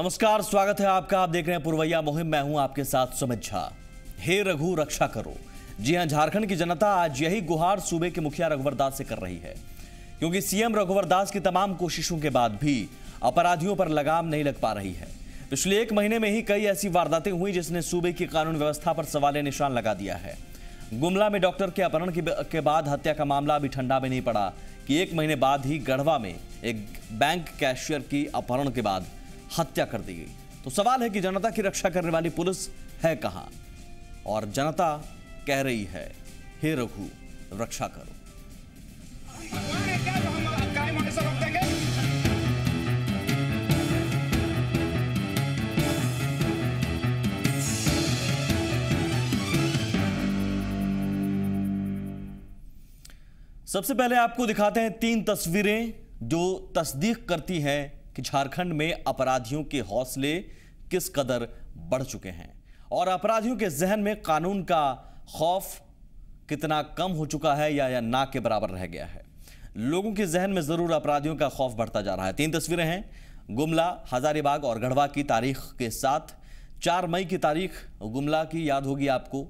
नमस्कार, स्वागत है आपका। आप देख रहे हैं पुरवैया मुहिम। मैं हूं आपके साथ सुमित झा। हे रघु रक्षा करो। जी हां, झारखंड की जनता आज यही गुहार सूबे के मुखिया रघुवर दास से कर रही है, क्योंकि सीएम रघुवर दास की तमाम कोशिशों के बाद भी अपराधियों पर लगाम नहीं लग पा रही है। पिछले एक महीने में ही कई ऐसी वारदातें हुई जिसने सूबे की कानून व्यवस्था पर सवालिया निशान लगा दिया है। गुमला में डॉक्टर के अपहरण के बाद हत्या का मामला अभी ठंडा में नहीं पड़ा कि एक महीने बाद ही गढ़वा में एक बैंक कैशियर की अपहरण के बाद हत्या कर दी गई। तो सवाल है कि जनता की रक्षा करने वाली पुलिस है कहां? और जनता कह रही है, हे रघु रक्षा करो। सबसे पहले आपको दिखाते हैं 3 तस्वीरें जो तस्दीक करती हैं कि झारखंड में अपराधियों के हौसले किस कदर बढ़ चुके हैं और अपराधियों के जहन में कानून का खौफ कितना कम हो चुका है या ना के बराबर रह गया है। लोगों के जहन में जरूर अपराधियों का खौफ बढ़ता जा रहा है। 3 तस्वीरें हैं गुमला, हजारीबाग और गढ़वा की तारीख के साथ। 4 मई की तारीख गुमला की याद होगी आपको।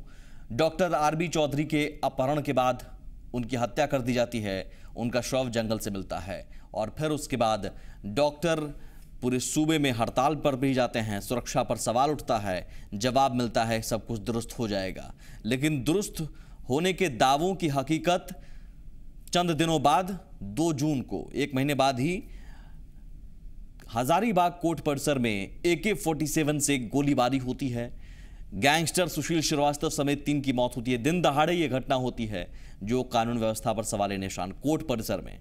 डॉक्टर आरबी चौधरी के अपहरण के बाद उनकी हत्या कर दी जाती है, उनका शव जंगल से मिलता है और फिर उसके बाद डॉक्टर पूरे सूबे में हड़ताल पर भी जाते हैं। सुरक्षा पर सवाल उठता है, जवाब मिलता है सब कुछ दुरुस्त हो जाएगा, लेकिन दुरुस्त होने के दावों की हकीकत चंद दिनों बाद 2 जून को, एक महीने बाद ही हजारीबाग कोर्ट परिसर में AK-47 से गोलीबारी होती है। गैंगस्टर सुशील श्रीवास्तव समेत 3 की मौत होती है। दिन दहाड़े यह घटना होती है जो कानून व्यवस्था पर सवाल निशान कोर्ट परिसर में।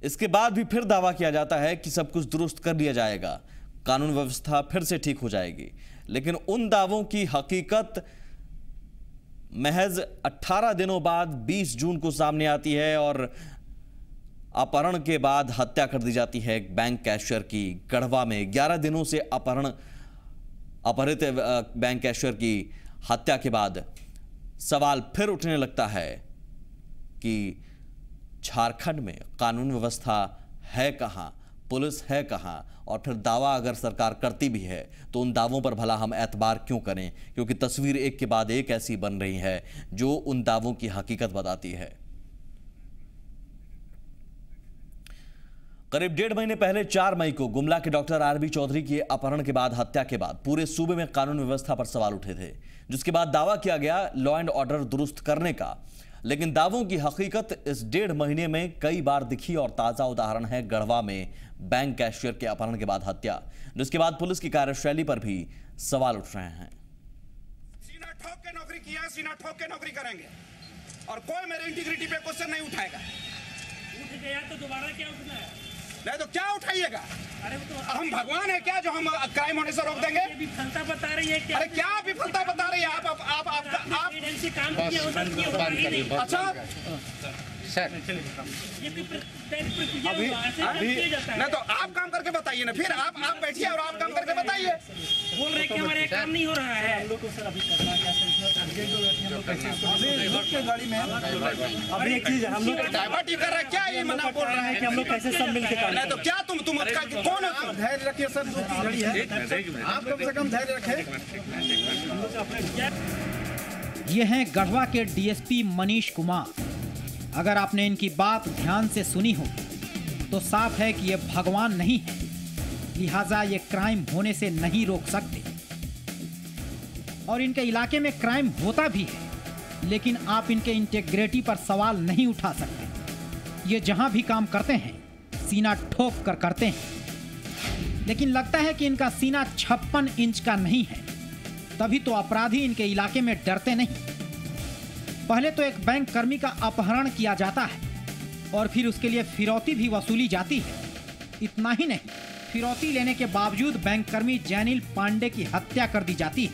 इसके बाद भी फिर दावा किया जाता है कि सब कुछ दुरुस्त कर लिया जाएगा, कानून व्यवस्था फिर से ठीक हो जाएगी, लेकिन उन दावों की हकीकत महज 18 दिनों बाद 20 जून को सामने आती है और अपहरण के बाद हत्या कर दी जाती है एक बैंक कैशियर की। गढ़वा में 11 दिनों से अपहरित बैंक कैशियर की हत्या के बाद सवाल फिर उठने लगता है कि झारखंड में कानून व्यवस्था है कहां, पुलिस है कहां, और फिर दावा अगर सरकार करती भी है तो उन दावों पर भला हम एतबार क्यों करें, क्योंकि तस्वीर एक के बाद एक ऐसी बन रही है जो उन दावों की हकीकत बताती है। करीब 1.5 महीने पहले 4 मई को गुमला के डॉक्टर आरबी चौधरी के अपहरण के बाद हत्या के बाद पूरे सूबे में कानून व्यवस्था पर सवाल उठे थे, जिसके बाद दावा किया गया लॉ एंड ऑर्डर दुरुस्त करने का। लेकिन दावों की हकीकत इस 1.5 महीने में कई बार दिखी और ताजा उदाहरण है गढ़वा में बैंक कैशियर के अपहरण के बाद हत्या, जिसके बाद पुलिस की कार्यशैली पर भी सवाल उठ रहे हैं। सीना ठोक के नौकरी किया, सीना ठोक के नौकरी करेंगे और कोई मेरे इंटीग्रिटी पे क्वेश्चन नहीं उठाएगा। उठ गया तो दोबारा क्या उठना है? नहीं तो क्या उठाइएगा? अरे वो तो हम भगवान है क्या जो हम क्राइम होने से रोक देंगे? विफलता बता रही है क्या? अरे क्या विफलता बता रही है? आप एजेंसी काम किया होता है, ये होता ही नहीं। अच्छा सर, ये भी प्रक्रिया अभी हुआ है, ऐसे काम किया जाता है। नहीं तो आप काम करके बताइए ना, फिर आप बैठिए और आप काम करके बताइए। बोल रहे कि हमारे काम नहीं हो रहा है। हम लोग को सर अभी करना क्या गाड़ी में अभी एक चीज हम लोग डाइवर्ट कर रहा है क्या? ये मना बोल रहा है कि हम लोग कैसे सब मिलकर काम नहीं तो क्या तुम कौन हो? धैर्य रखिए सर, 2 गाड़ी है, आप कम से कम धैर्य रखें। ये हैं गढ़वा के डीएसपी मनीष कुमार। अगर आपने इनकी बात ध्यान से सुनी हो तो साफ है कि ये भगवान नहीं है, लिहाजा ये क्राइम होने से नहीं रोक सकते। और इनके इलाके में क्राइम होता भी है, लेकिन आप इनके इंटेग्रिटी पर सवाल नहीं उठा सकते। ये जहां भी काम करते हैं सीना ठोक कर करते हैं, लेकिन लगता है कि इनका सीना 56 इंच का नहीं है, तभी तो अपराधी इनके इलाके में डरते नहीं। पहले तो एक बैंक कर्मी का अपहरण किया जाता है और फिर उसके लिए फिरौती भी वसूली जाती है। इतना ही नहीं, फिरौती लेने के बावजूद बैंक कर्मी जैनिल पांडे की हत्या कर दी जाती है।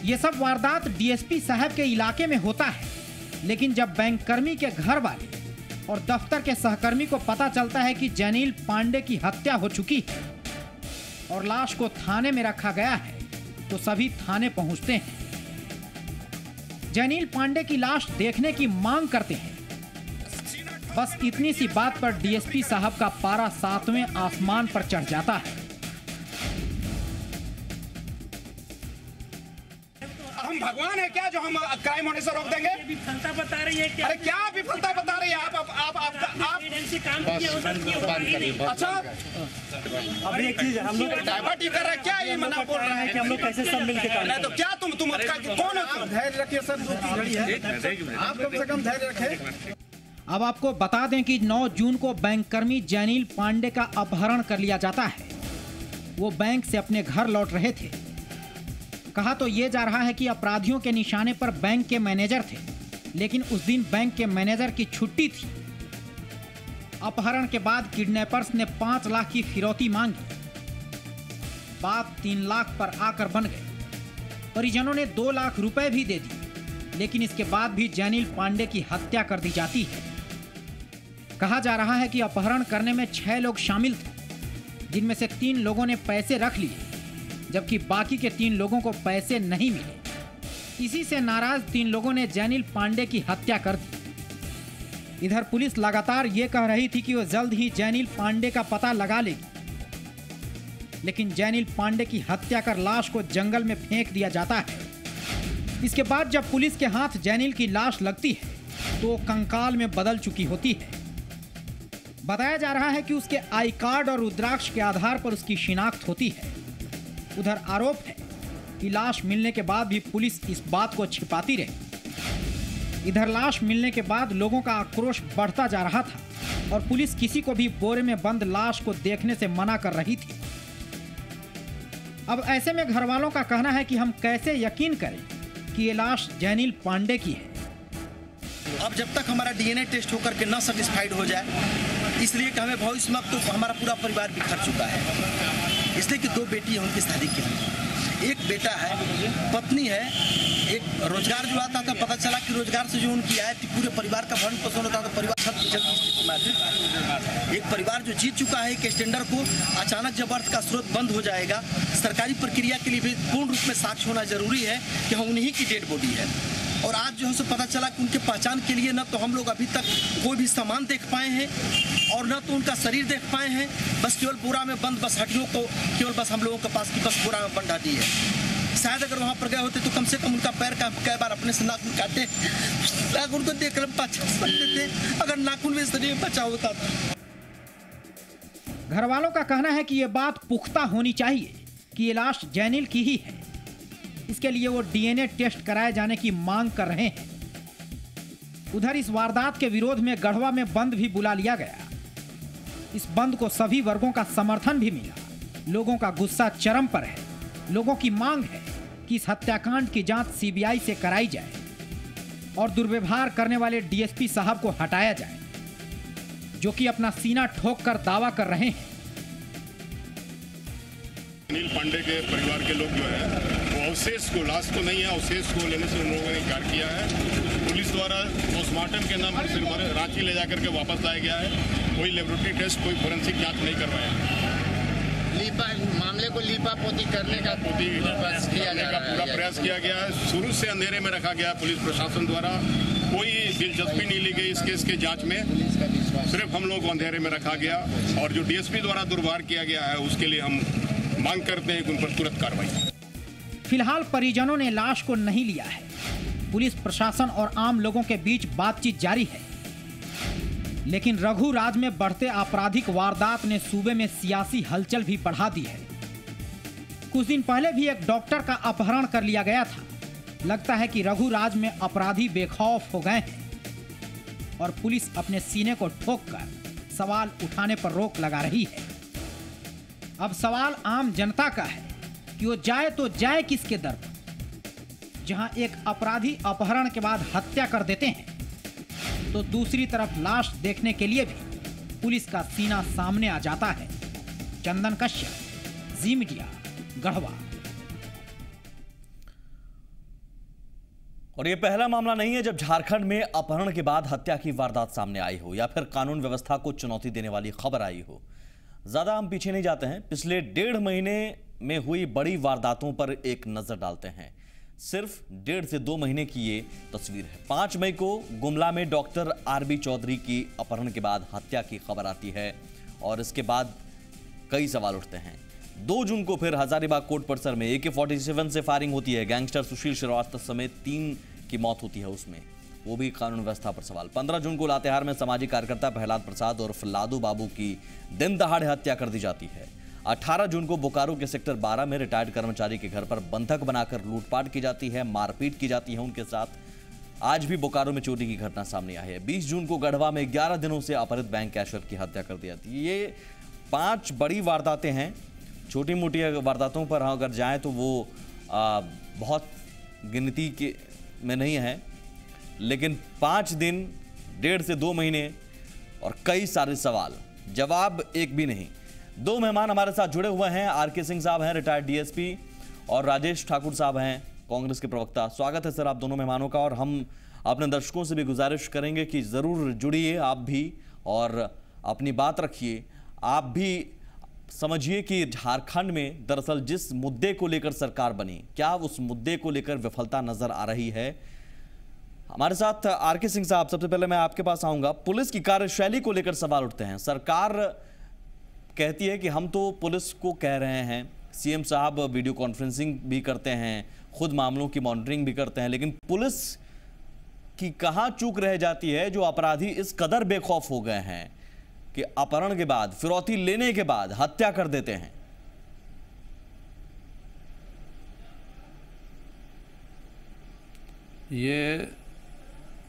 यह सब वारदात डीएसपी साहब के इलाके में होता है, लेकिन जब बैंक कर्मी के घर वाले और दफ्तर के सहकर्मी को पता चलता है कि जैनिल पांडे की हत्या हो चुकी है और लाश को थाने में रखा गया है, तो सभी थाने पहुंचते हैं। जैनिल पांडे की लाश देखने की मांग करते हैं। बस इतनी सी बात पर डीएसपी साहब का पारा 7वें आसमान पर चढ़ जाता है। हम भगवान है क्या जो हम क्राइम होने से रोक देंगे? विफलता बता रही है क्या? अरे क्या विफलता बता रही है आप एजेंसी काम किया हो सकती है। अच्छा अभी एक चीज हम लोग डाइवर्ट कर रहे हैं क्या? ये मना बोल रहे हैं कि हम लोग कैसे सब मिलकर काम नहीं तो क्या तुम कौन हो? धैर्य रखिए सर, 2-3 घड़ी है, आप कम से कम धैर्य रखें। अब आपको बता दें कि 9 जून को बैंककर्मी जैनिल पांडे का अपहरण कर लिया जाता है। वो बैंक से अपने घर लौट रहे थे। कहा तो ये जा रहा है कि अपराधियों के निशाने पर बैंक के मैनेजर थे, लेकिन उस दिन बैंक के मैनेजर की छुट्टी थी। अपहरण के बाद किडनैपर्स ने 5 लाख की फिरौती मांगी। बात 3 लाख पर आकर बन गई। परिजनों ने 2 लाख रुपए भी दे दिए, लेकिन इसके बाद भी जैनिल पांडे की हत्या कर दी जाती है। कहा जा रहा है कि अपहरण करने में 6 लोग शामिल थे, जिनमें से 3 लोगों ने पैसे रख लिए, जबकि बाकी के 3 लोगों को पैसे नहीं मिले। इसी से नाराज 3 लोगों ने जैनिल पांडे की हत्या कर दी। इधर पुलिस लगातार ये कह रही थी कि वो जल्द ही जैनिल पांडे का पता लगा लेगी, लेकिन जैनिल पांडे की हत्या कर लाश को जंगल में फेंक दिया जाता है। इसके बाद जब पुलिस के हाथ जैनिल की लाश लगती है तो कंकाल में बदल चुकी होती है। बताया जा रहा है कि उसके आई कार्ड और रुद्राक्ष के आधार पर उसकी शिनाख्त होती है। उधर आरोप है कि लाश मिलने के बाद भी पुलिस इस बात को छिपाती रही। इधर लाश मिलने के बाद लोगों का आक्रोश बढ़ता जा रहा था और पुलिस किसी को भी बोरे में बंद लाश को देखने से मना कर रही थी। अब ऐसे में घर वालों का कहना है कि हम कैसे यकीन करें कि ये लाश जैनिल पांडे की है। अब जब तक हमारा डीएनए टेस्ट होकर के ना सेटिस्फाइड हो जाए, इसलिए कि हमें भविष्य में तो हमारा पूरा परिवार बिखर चुका है। इसलिए कि 2 बेटी है उनकी शादी के लिए, एक बेटा है, पत्नी है, एक रोजगार जो आता था, पता चला कि रोजगार से जो उनकी आय थी पूरे परिवार का भरण पोषण होता था, परिवार सब जल्दी स्थिति में थी। एक परिवार जो जीत चुका है एक स्टैंडर्ड को, अचानक जब अर्थ का स्रोत बंद हो जाएगा, सरकारी प्रक्रिया के लिए भी पूर्ण रूप में साक्ष्य होना जरूरी है कि हाँ उन्हीं की डेड बॉडी है। और आज जो है सो पता चला कि उनके पहचान के लिए न तो हम लोग अभी तक कोई भी सामान देख पाए हैं और न तो उनका शरीर देख पाए हैं, बस केवल बोरा में बंद बस हड्डियों को केवल बस हम लोगों के पास की बस बोरा में बंद हड्डी है। शायद अगर वहाँ पर गए होते तो कम से कम उनका पैर का कई बार अपने से नाखून काटे, नाखून को देख कर पहचान सकते थे, अगर नाखून में शरीर में बचा होता था। घर वालों का कहना है कि ये बात पुख्ता होनी चाहिए कि ये लाश जैनिल की ही है। इसके लिए वो डीएनए टेस्ट कराए जाने की मांग कर रहे हैं। उधर इस वारदात के विरोध में गढ़वा में बंद भी बुला लिया गया। इस बंद को सभी वर्गों का समर्थन भी मिला। लोगों का गुस्सा चरम पर है। लोगों की मांग है कि इस हत्याकांड की जांच सीबीआई से कराई जाए और दुर्व्यवहार करने वाले डीएसपी साहब को हटाया जाए, जो कि अपना सीना ठोक कर दावा कर रहे हैं। जैनिल पांडे के परिवार के लोग जो है वो अवशेष को, लाश तो नहीं है, अवशेष को लेने से उन लोगों ने इनकार किया है। पुलिस द्वारा पोस्टमार्टम के नाम पर फिर रांची ले जाकर के वापस लाया गया है। कोई लेबोरेटरी टेस्ट, कोई फोरेंसिक जांच नहीं करवाया। मामले को लीपा पोती करने का पूरा प्रयास किया गया है। शुरू से अंधेरे में रखा गया पुलिस प्रशासन द्वारा। कोई दिलचस्पी नहीं ली गई इस केस के जांच में, सिर्फ हम लोग को अंधेरे में रखा गया। और जो डीएसपी द्वारा दुर्व्यवहार किया गया है उसके लिए हम मांग करते हैं कि उन पर तुरंत कार्रवाई। फिलहाल परिजनों ने लाश को नहीं लिया है। पुलिस प्रशासन और आम लोगों के बीच बातचीत जारी है, लेकिन रघु राज में बढ़ते आपराधिक वारदात ने सूबे में सियासी हलचल भी बढ़ा दी है। कुछ दिन पहले भी एक डॉक्टर का अपहरण कर लिया गया था। लगता है कि रघु राज में अपराधी बेखौफ हो गए हैं और पुलिस अपने सीने को ठोककर सवाल उठाने पर रोक लगा रही है। अब सवाल आम जनता का है कि वो जाए तो जाए किसके दर पर, जहां एक अपराधी अपहरण के बाद हत्या कर देते हैं तो दूसरी तरफ लाश देखने के लिए भी पुलिस का सीना सामने आ जाता है। चंदन कश्यप, जी मीडिया, गढ़वा। और ये पहला मामला नहीं है जब झारखंड में अपहरण के बाद हत्या की वारदात सामने आई हो या फिर कानून व्यवस्था को चुनौती देने वाली खबर आई हो। ज्यादा हम पीछे नहीं जाते हैं, पिछले 1.5 महीने में हुई बड़ी वारदातों पर एक नजर डालते हैं। सिर्फ 1.5 से 2 महीने की ये तस्वीर है। 5 मई को गुमला में डॉक्टर आरबी चौधरी की अपहरण के बाद हत्या की खबर आती है और इसके बाद कई सवाल उठते हैं। 2 जून को फिर हजारीबाग कोर्ट परिसर में AK-47 से फायरिंग होती है। गैंगस्टर सुशील श्रीवास्तव समेत 3 की मौत होती है, उसमें वो भी कानून व्यवस्था पर सवाल। 15 जून को लातेहार में सामाजिक कार्यकर्ता प्रहलाद प्रसाद और लादू बाबू की दिन दहाड़े हत्या कर दी जाती है। 18 जून को बोकारो के सेक्टर 12 में रिटायर्ड कर्मचारी के घर पर बंधक बनाकर लूटपाट की जाती है, मारपीट की जाती है उनके साथ। आज भी बोकारो में चोरी की घटना सामने आई है। 20 जून को गढ़वा में 11 दिनों से अपहृत बैंक कैशियर की हत्या कर दी जाती है। ये 5 बड़ी वारदातें हैं। छोटी मोटी वारदातों पर अगर जाएं तो वो बहुत गिनती के में नहीं है, लेकिन 5 दिन, 1.5 से 2 महीने और कई सारे सवाल, जवाब एक भी नहीं। 2 मेहमान हमारे साथ जुड़े हुए हैं। RK सिंह साहब हैं, रिटायर्ड DSP, और राजेश ठाकुर साहब हैं, कांग्रेस के प्रवक्ता। स्वागत है सर आप दोनों मेहमानों का। और हम अपने दर्शकों से भी गुजारिश करेंगे कि ज़रूर जुड़िए आप भी और अपनी बात रखिए। आप भी समझिए कि झारखंड में दरअसल जिस मुद्दे को लेकर सरकार बनी, क्या उस मुद्दे को लेकर विफलता नजर आ रही है? हमारे साथ RK सिंह साहब, सबसे पहले मैं आपके पास आऊंगा। पुलिस की कार्यशैली को लेकर सवाल उठते हैं। सरकार कहती है कि हम तो पुलिस को कह रहे हैं, CM साहब वीडियो कॉन्फ्रेंसिंग भी करते हैं, खुद मामलों की मॉनिटरिंग भी करते हैं, लेकिन पुलिस की कहां चूक रह जाती है जो अपराधी इस कदर बेखौफ हो गए हैं कि अपहरण के बाद, फिरौती लेने के बाद हत्या कर देते हैं। ये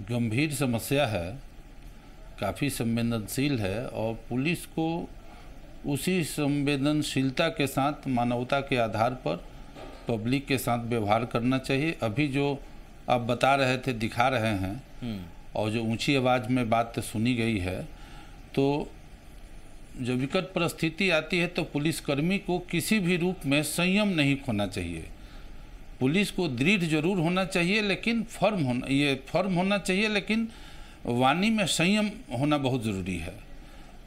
गंभीर समस्या है, काफ़ी संवेदनशील है और पुलिस को उसी संवेदनशीलता के साथ, मानवता के आधार पर पब्लिक के साथ व्यवहार करना चाहिए। अभी जो आप बता रहे थे, दिखा रहे हैं, और जो ऊंची आवाज़ में बात सुनी गई है, तो जब विकट परिस्थिति आती है तो पुलिसकर्मी को किसी भी रूप में संयम नहीं खोना चाहिए। पुलिस को दृढ़ जरूर होना चाहिए, लेकिन फर्म होना चाहिए, लेकिन वाणी में संयम होना बहुत ज़रूरी है।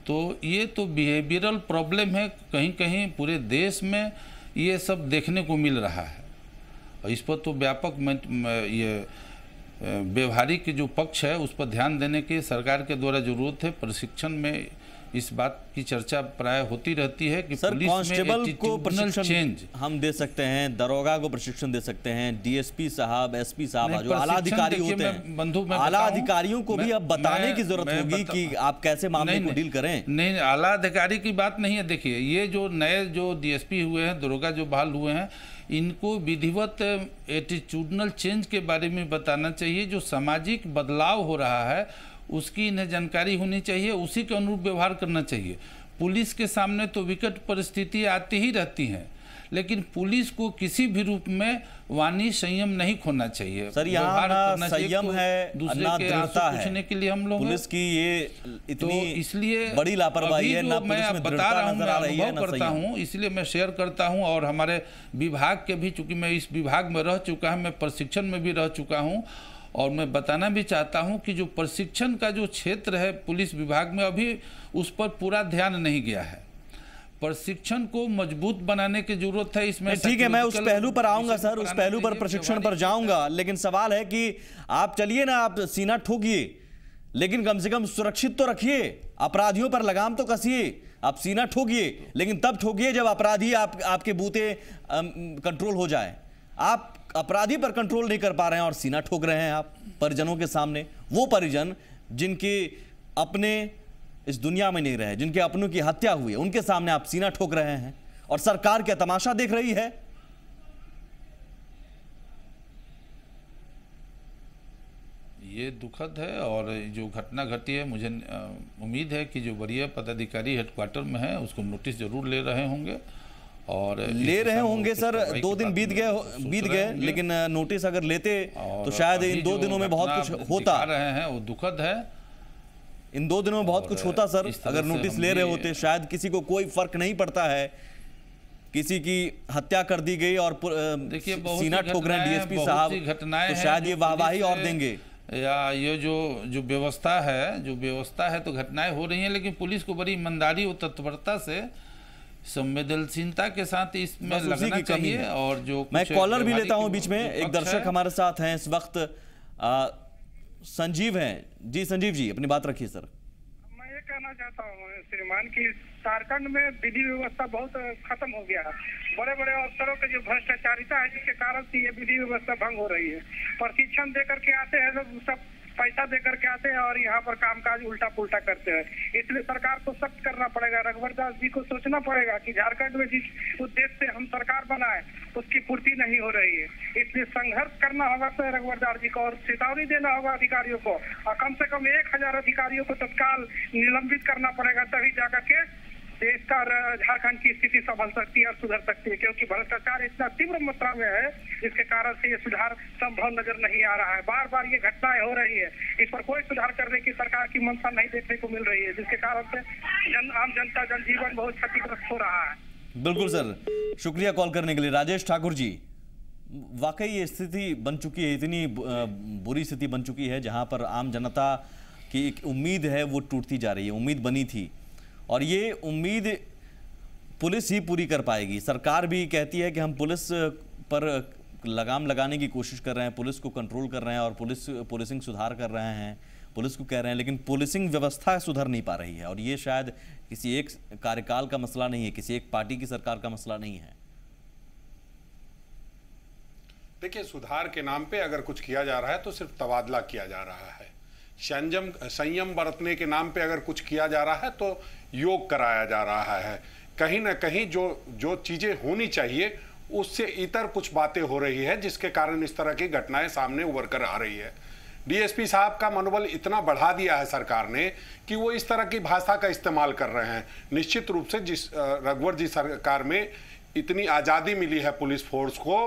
तो ये तो बिहेवियरल प्रॉब्लम है, कहीं कहीं पूरे देश में ये सब देखने को मिल रहा है। और इस पर तो व्यापक ये व्यवहारिक जो पक्ष है उस पर ध्यान देने की सरकार के द्वारा जरूरत है। प्रशिक्षण में इस बात की चर्चा प्राय होती रहती है कि सर, कांस्टेबल को प्रशिक्षण हम दे सकते हैं, दरोगा को प्रशिक्षण दे सकते हैं, DSP साहब, SP साहब, जो आला अधिकारी होते हैं, आला अधिकारियों को भी अब बताने की जरूरत होगी कि आप कैसे मामले को डील करें। नहीं, आला अधिकारी की बात नहीं है। देखिए, ये जो नए जो DSP हुए हैं, दरोगा जो बहाल हुए हैं, इनको विधिवत एटीट्यूडनल चेंज के बारे में बताना चाहिए। जो सामाजिक बदलाव हो रहा है उसकी इन्हें जानकारी होनी चाहिए, उसी के अनुरूप व्यवहार करना चाहिए। पुलिस के सामने तो विकट परिस्थिति आती ही रहती हैं, लेकिन पुलिस को किसी भी रूप में वाणी संयम नहीं खोना चाहिए। सर, यहाँ ना संयम है, ना दृढ़ता है। पूछने के लिए हम लोग पुलिस की ये इतनी इसलिए बड़ी लापरवाही है, ना पुलिस में दृढ़ता नजर आ रही है, ना करता हूँ, इसलिए मैं शेयर करता हूँ। और हमारे विभाग के भी, चूंकि मैं इस विभाग में रह चुका हूँ, मैं प्रशिक्षण में भी रह चुका हूँ, और मैं बताना भी चाहता हूं कि जो प्रशिक्षण का जो क्षेत्र है पुलिस विभाग में, अभी उस पर पूरा ध्यान नहीं गया है। प्रशिक्षण को मजबूत बनाने की जरूरत है। इसमें ठीक है, मैं उस पहलू पर आऊंगा सर, उस पहलू पर, प्रशिक्षण पर जाऊंगा, लेकिन सवाल है कि आप चलिए ना, आप सीना ठोकिए, लेकिन कम से कम सुरक्षित तो रखिए। अपराधियों पर लगाम तो कसिए। आप सीना ठोकिए, लेकिन तब ठोकिए जब अपराधी आपके बूते कंट्रोल हो जाए। आप अपराधी पर कंट्रोल नहीं कर पा रहे हैं और सीना ठोक रहे हैं आप परिजनों के सामने। वो परिजन जिनके अपने इस दुनिया में नहीं रहे, जिनके अपनों की हत्या हुई है, उनके सामने आप सीना ठोक रहे हैं और सरकार क्या तमाशा देख रही है। ये दुखद है। और जो घटना घटी है, मुझे उम्मीद है कि जो वरीय पदाधिकारी हेडक्वार्टर में है उसको नोटिस जरूर ले रहे होंगे, और ले रहे होंगे सर। 2 दिन बीत गए, लेकिन नोटिस अगर लेते तो शायद इन 2 दिनों में बहुत कुछ होता। रहे हैं वो दुखद है। इन 2 दिनों में बहुत कुछ होता सर, अगर नोटिस ले रहे होते। शायद किसी को कोई फर्क नहीं पड़ता है, किसी की हत्या कर दी गई और देखिए सीना ठोक रहे हैं DSP साहब, तो शायद ये वाहवाही और देंगे। या ये जो व्यवस्था है तो घटनाएं हो रही हैं, लेकिन पुलिस को बड़ी ईमानदारी और तत्परता से, संवेदनशीलता के साथ इसमें लगना चाहिए। और जो मैं कॉलर भी लेता हूं बीच में, एक दर्शक हमारे साथ हैं इस वक्त, संजीव हैं जी। संजीव जी, अपनी बात रखिए सर। मैं एक कहना चाहता हूँ श्रीमान कि झारखंड में विधि व्यवस्था बहुत खत्म हो गया है। बड़े बड़े अफसरों के जो भ्रष्टाचारिता है जिसके कारण से ये विधि व्यवस्था भंग हो रही है। प्रशिक्षण देकर के आते हैं लोग, सब पैसा दे करके आते हैं और यहाँ पर कामकाज उल्टा पुल्टा करते हैं। इसलिए सरकार को सख्त करना पड़ेगा। रघुवर दास जी को सोचना पड़ेगा कि झारखंड में जिस उद्देश्य से हम सरकार बनाए उसकी पूर्ति नहीं हो रही है। इसलिए संघर्ष करना होगा सर रघुवर दास जी को और चेतावनी देना होगा अधिकारियों को और कम से कम 1000 अधिकारियों को तत्काल निलंबित करना पड़ेगा, तभी जाकर के देश का झारखंड की स्थिति संभल सकती है और सुधर सकती है। क्योंकि भ्रष्टाचार इतना तीव्र मात्रा में है जिसके कारण से ये सुधार संभव नजर नहीं आ रहा है। बार बार ये घटनाएं हो रही है, इस पर कोई सुधार करने की सरकार की मंशा नहीं देखने को मिल रही है, जिसके कारण से आम जनता जनजीवन बहुत क्षतिग्रस्त हो रहा है। बिल्कुल सर, शुक्रिया कॉल करने के लिए। राजेश ठाकुर जी, वाकई ये स्थिति बन चुकी है, इतनी बुरी स्थिति बन चुकी है जहां पर आम जनता की एक उम्मीद है वो टूटती जा रही है। उम्मीद बनी थी और ये उम्मीद पुलिस ही पूरी कर पाएगी। सरकार भी कहती है कि हम पुलिस पर लगाम लगाने की कोशिश कर रहे हैं, पुलिस को कंट्रोल कर रहे हैं और पुलिसिंग सुधार कर रहे हैं, पुलिस को कह रहे हैं, लेकिन पुलिसिंग व्यवस्था सुधर नहीं पा रही है। और ये शायद किसी एक कार्यकाल का मसला नहीं है, किसी एक पार्टी की सरकार का मसला नहीं है। देखिए, सुधार के नाम पे अगर कुछ किया जा रहा है तो सिर्फ तबादला किया जा रहा है। संयम बरतने के नाम पे अगर कुछ किया जा रहा है तो योग कराया जा रहा है। कहीं ना कहीं जो चीजें होनी चाहिए उससे इतर कुछ बातें हो रही है, जिसके कारण इस तरह की घटनाएं सामने उभर कर आ रही है। डीएसपी साहब का मनोबल इतना बढ़ा दिया है सरकार ने कि वो इस तरह की भाषा का इस्तेमाल कर रहे हैं। निश्चित रूप से जिस रघुवर जी सरकार में इतनी आज़ादी मिली है पुलिस फोर्स को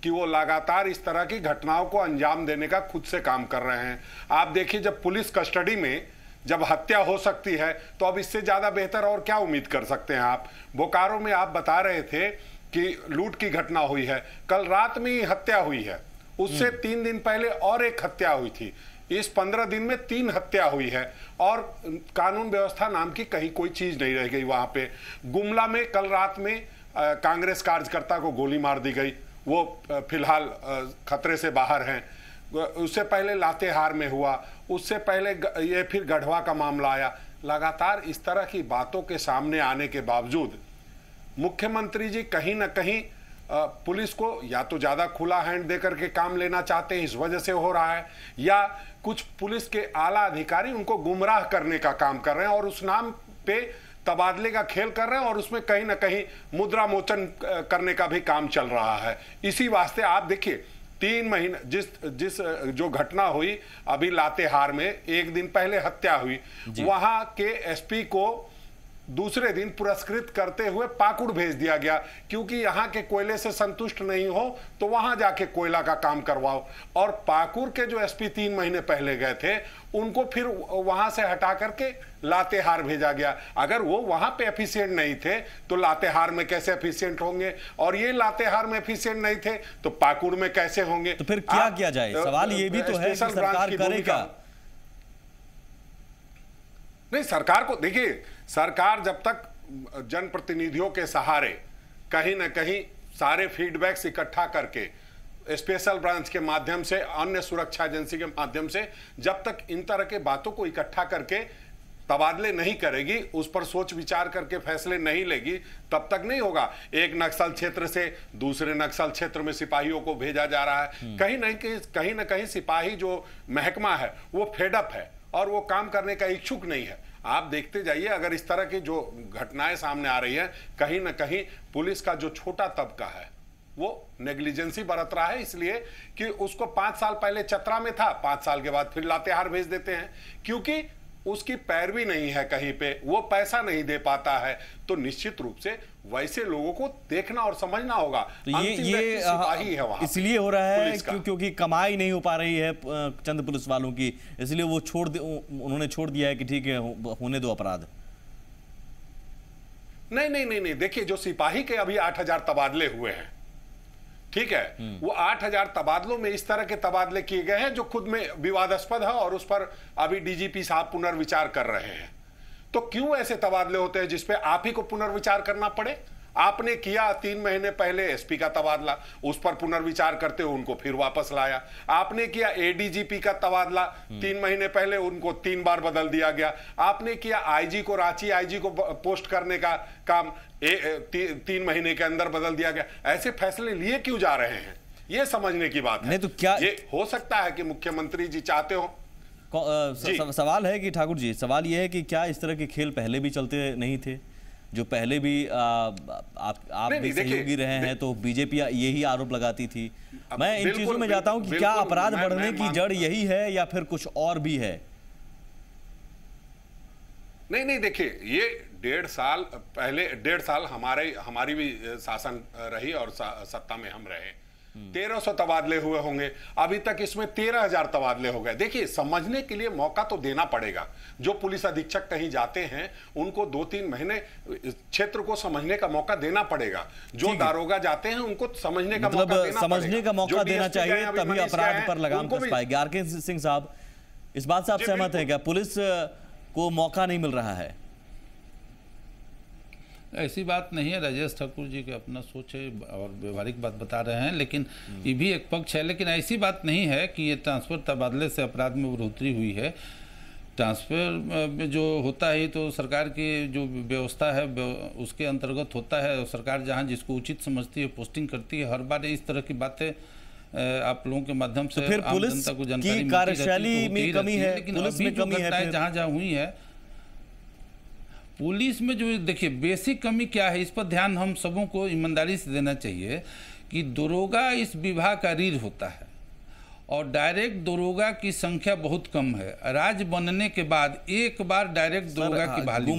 कि वो लगातार इस तरह की घटनाओं को अंजाम देने का खुद से काम कर रहे हैं। आप देखिए, जब पुलिस कस्टडी में जब हत्या हो सकती है तो अब इससे ज़्यादा बेहतर और क्या उम्मीद कर सकते हैं आप। बोकारो में आप बता रहे थे कि लूट की घटना हुई है, कल रात में ही हत्या हुई है, उससे 3 दिन पहले और एक हत्या हुई थी। इस 15 दिन में 3 हत्या हुई है और कानून व्यवस्था नाम की कहीं कोई चीज़ नहीं रह गई। वहाँ पे गुमला में कल रात में कांग्रेस कार्यकर्ता को गोली मार दी गई, वो फिलहाल खतरे से बाहर हैं। उससे पहले लातेहार में हुआ, उससे पहले ये फिर गढ़वा का मामला आया। लगातार इस तरह की बातों के सामने आने के बावजूद मुख्यमंत्री जी कहीं ना कहीं पुलिस को या तो ज़्यादा खुला हैंड देकर के काम लेना चाहते हैं, इस वजह से हो रहा है, या कुछ पुलिस के आला अधिकारी उनको गुमराह करने का काम कर रहे हैं और उस नाम पे तबादले का खेल कर रहे हैं और उसमें कहीं ना कहीं मुद्रा मोचन करने का भी काम चल रहा है। इसी वास्ते आप देखिए 3 महीने जिस जो घटना हुई अभी लातेहार में, एक दिन पहले हत्या हुई, वहां के एसपी को दूसरे दिन पुरस्कृत करते हुए पाकुड़ भेज दिया गया, क्योंकि यहाँ के कोयले से संतुष्ट नहीं हो तो वहां जाके कोयला का काम करवाओ। और पाकुड़ के जो एसपी 3 महीने पहले गए थे उनको फिर वहां से हटा करके लातेहार भेजा गया। अगर वो वहां पे एफिशिएंट नहीं थे तो लातेहार में कैसे एफिशिएंट होंगे, और ये लातेहार में एफिशिएंट नहीं थे तो पाकुड़ में कैसे होंगे। तो फिर क्या किया जाए? सवाल ये भी तो है कि सरकार करेगा नहीं। सरकार को देखिए, सरकार जब तक जनप्रतिनिधियों के सहारे कहीं ना कहीं सारे फीडबैक्स इकट्ठा करके स्पेशल ब्रांच के माध्यम से, अन्य सुरक्षा एजेंसी के माध्यम से, जब तक इन तरह के बातों को इकट्ठा करके तबादले नहीं करेगी, उस पर सोच विचार करके फैसले नहीं लेगी, तब तक नहीं होगा। एक नक्सल क्षेत्र से दूसरे नक्सल क्षेत्र में सिपाहियों को भेजा जा रहा है। कहीं ना कहीं सिपाही जो महकमा है वो फेडअप है और वो काम करने का इच्छुक नहीं है। आप देखते जाइए, अगर इस तरह की जो घटनाएं सामने आ रही हैं, कहीं ना कहीं पुलिस का जो छोटा तबका है वो नेग्लिजेंसी बरत रहा है, इसलिए कि उसको 5 साल पहले चतरा में था, 5 साल के बाद फिर लातेहार भेज देते हैं, क्योंकि उसकी पैरवी नहीं है, कहीं पे वो पैसा नहीं दे पाता है। तो निश्चित रूप से वैसे लोगों को देखना और समझना होगा। तो ये सिपाही है वहां, इसलिए हो रहा है क्योंकि कमाई नहीं हो पा रही है चंद पुलिस वालों की, इसलिए वो उन्होंने छोड़ दिया है कि ठीक है होने दो अपराध। नहीं, देखिए, जो सिपाही के अभी 8000 तबादले हुए हैं, ठीक है, वो 8000 तबादलों में इस तरह के तबादले किए गए हैं जो खुद में विवादास्पद है और उस पर अभी डीजीपी साहब पुनर्विचार कर रहे हैं। तो क्यों ऐसे तबादले होते हैं जिसपे आप ही को पुनर्विचार करना पड़े? आपने किया 3 महीने पहले एसपी का तबादला, उस पर पुनर्विचार करते हुए उनको फिर वापस लाया। आपने किया एडीजीपी का तबादला, 3 महीने पहले उनको 3 बार बदल दिया गया। आपने किया आईजी को, रांची आईजी को पोस्ट करने का काम 3 महीने के अंदर बदल दिया गया। ऐसे फैसले लिए क्यों जा रहे हैं, ये समझने की बात है। नहीं तो क्या ये हो सकता है कि मुख्यमंत्री जी चाहते हो? सवाल है कि ठाकुर जी, सवाल यह है कि क्या इस तरह के खेल पहले भी चलते नहीं थे, जो पहले भी आप भी सहयोगी रहे हैं, तो बीजेपी यही आरोप लगाती थी। मैं इन चीजों में जाता हूं कि क्या अपराध बढ़ने की जड़ यही है या फिर कुछ और भी है? नहीं, देखिए, ये 1.5 साल पहले, 1.5 साल हमारी भी शासन रही और सत्ता में हम रहे। 1300 तबादले हुए होंगे, अभी तक इसमें 13,000 तबादले हो गए। देखिए, समझने के लिए मौका तो देना पड़ेगा। जो पुलिस अधीक्षक कहीं जाते हैं उनको 2-3 महीने क्षेत्र को समझने का मौका देना पड़ेगा। जो दारोगा जाते हैं उनको समझने का मौका देना समझने का मौका देना चाहिए, तभी अपराध पर लगाम कस पाएगी। आरके सिंह साहब, इस बात से आप सहमत हैं क्या, पुलिस को मौका नहीं मिल रहा है? ऐसी बात नहीं है, राजेश ठाकुर जी के अपना सोच है और व्यवहारिक बात बता रहे हैं, लेकिन ये भी एक पक्ष है। लेकिन ऐसी बात नहीं है कि ये ट्रांसफ़र तबादले से अपराध में बढ़ोतरी हुई है। ट्रांसफ़र जो होता है तो सरकार की जो व्यवस्था है उसके अंतर्गत होता है। सरकार जहाँ जिसको उचित समझती है पोस्टिंग करती है। हर बार इस तरह की बातें आप लोगों के माध्यम से फिर आम जनता को जानकारी की कार्यशैली में कमी है, लेकिन पुलिस में कमी है जहाँ हुई है। पुलिस में जो देखिए बेसिक कमी क्या है, इस पर ध्यान हम सबों को ईमानदारी से देना चाहिए कि दरोगा इस विभाग का रीढ़ होता है और डायरेक्ट दरोगा की संख्या बहुत कम है। राज्य बनने के बाद एक बार डायरेक्ट दरोगा की बहाली,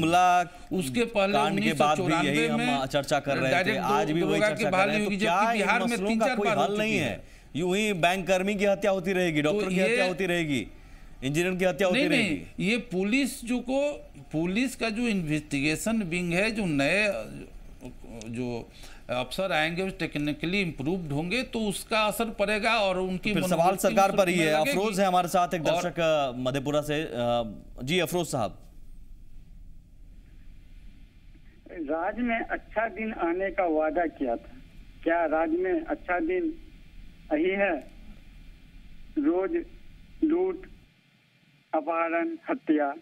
उसके पहले 1994 में चर्चा कर रहे थे, आज भी वही चर्चा कर रहे हैं। तो क्या बिहार में 3-4 बार हल नहीं है? यूं ही बैंक कर्मी की हत्या होती रहेगी, डॉक्टर की हत्या होती रहेगी, इंजीनियर की हत्या होती रहेगी। ये पुलिस का जो इन्वेस्टिगेशन विंग है, जो नए जो अफसर आएंगे टेक्निकली इम्प्रूव्ड होंगे तो उसका असर पड़ेगा और उनकी फिर सवाल सरकार पर ही है। अफरोज है हमारे साथ, एक दर्शक मधेपुरा से। जी अफरोज साहब, राज्य में अच्छा दिन आने का वादा किया था, क्या राज्य में अच्छा दिन यही है? रोज लूट, अपहरण, हत्या,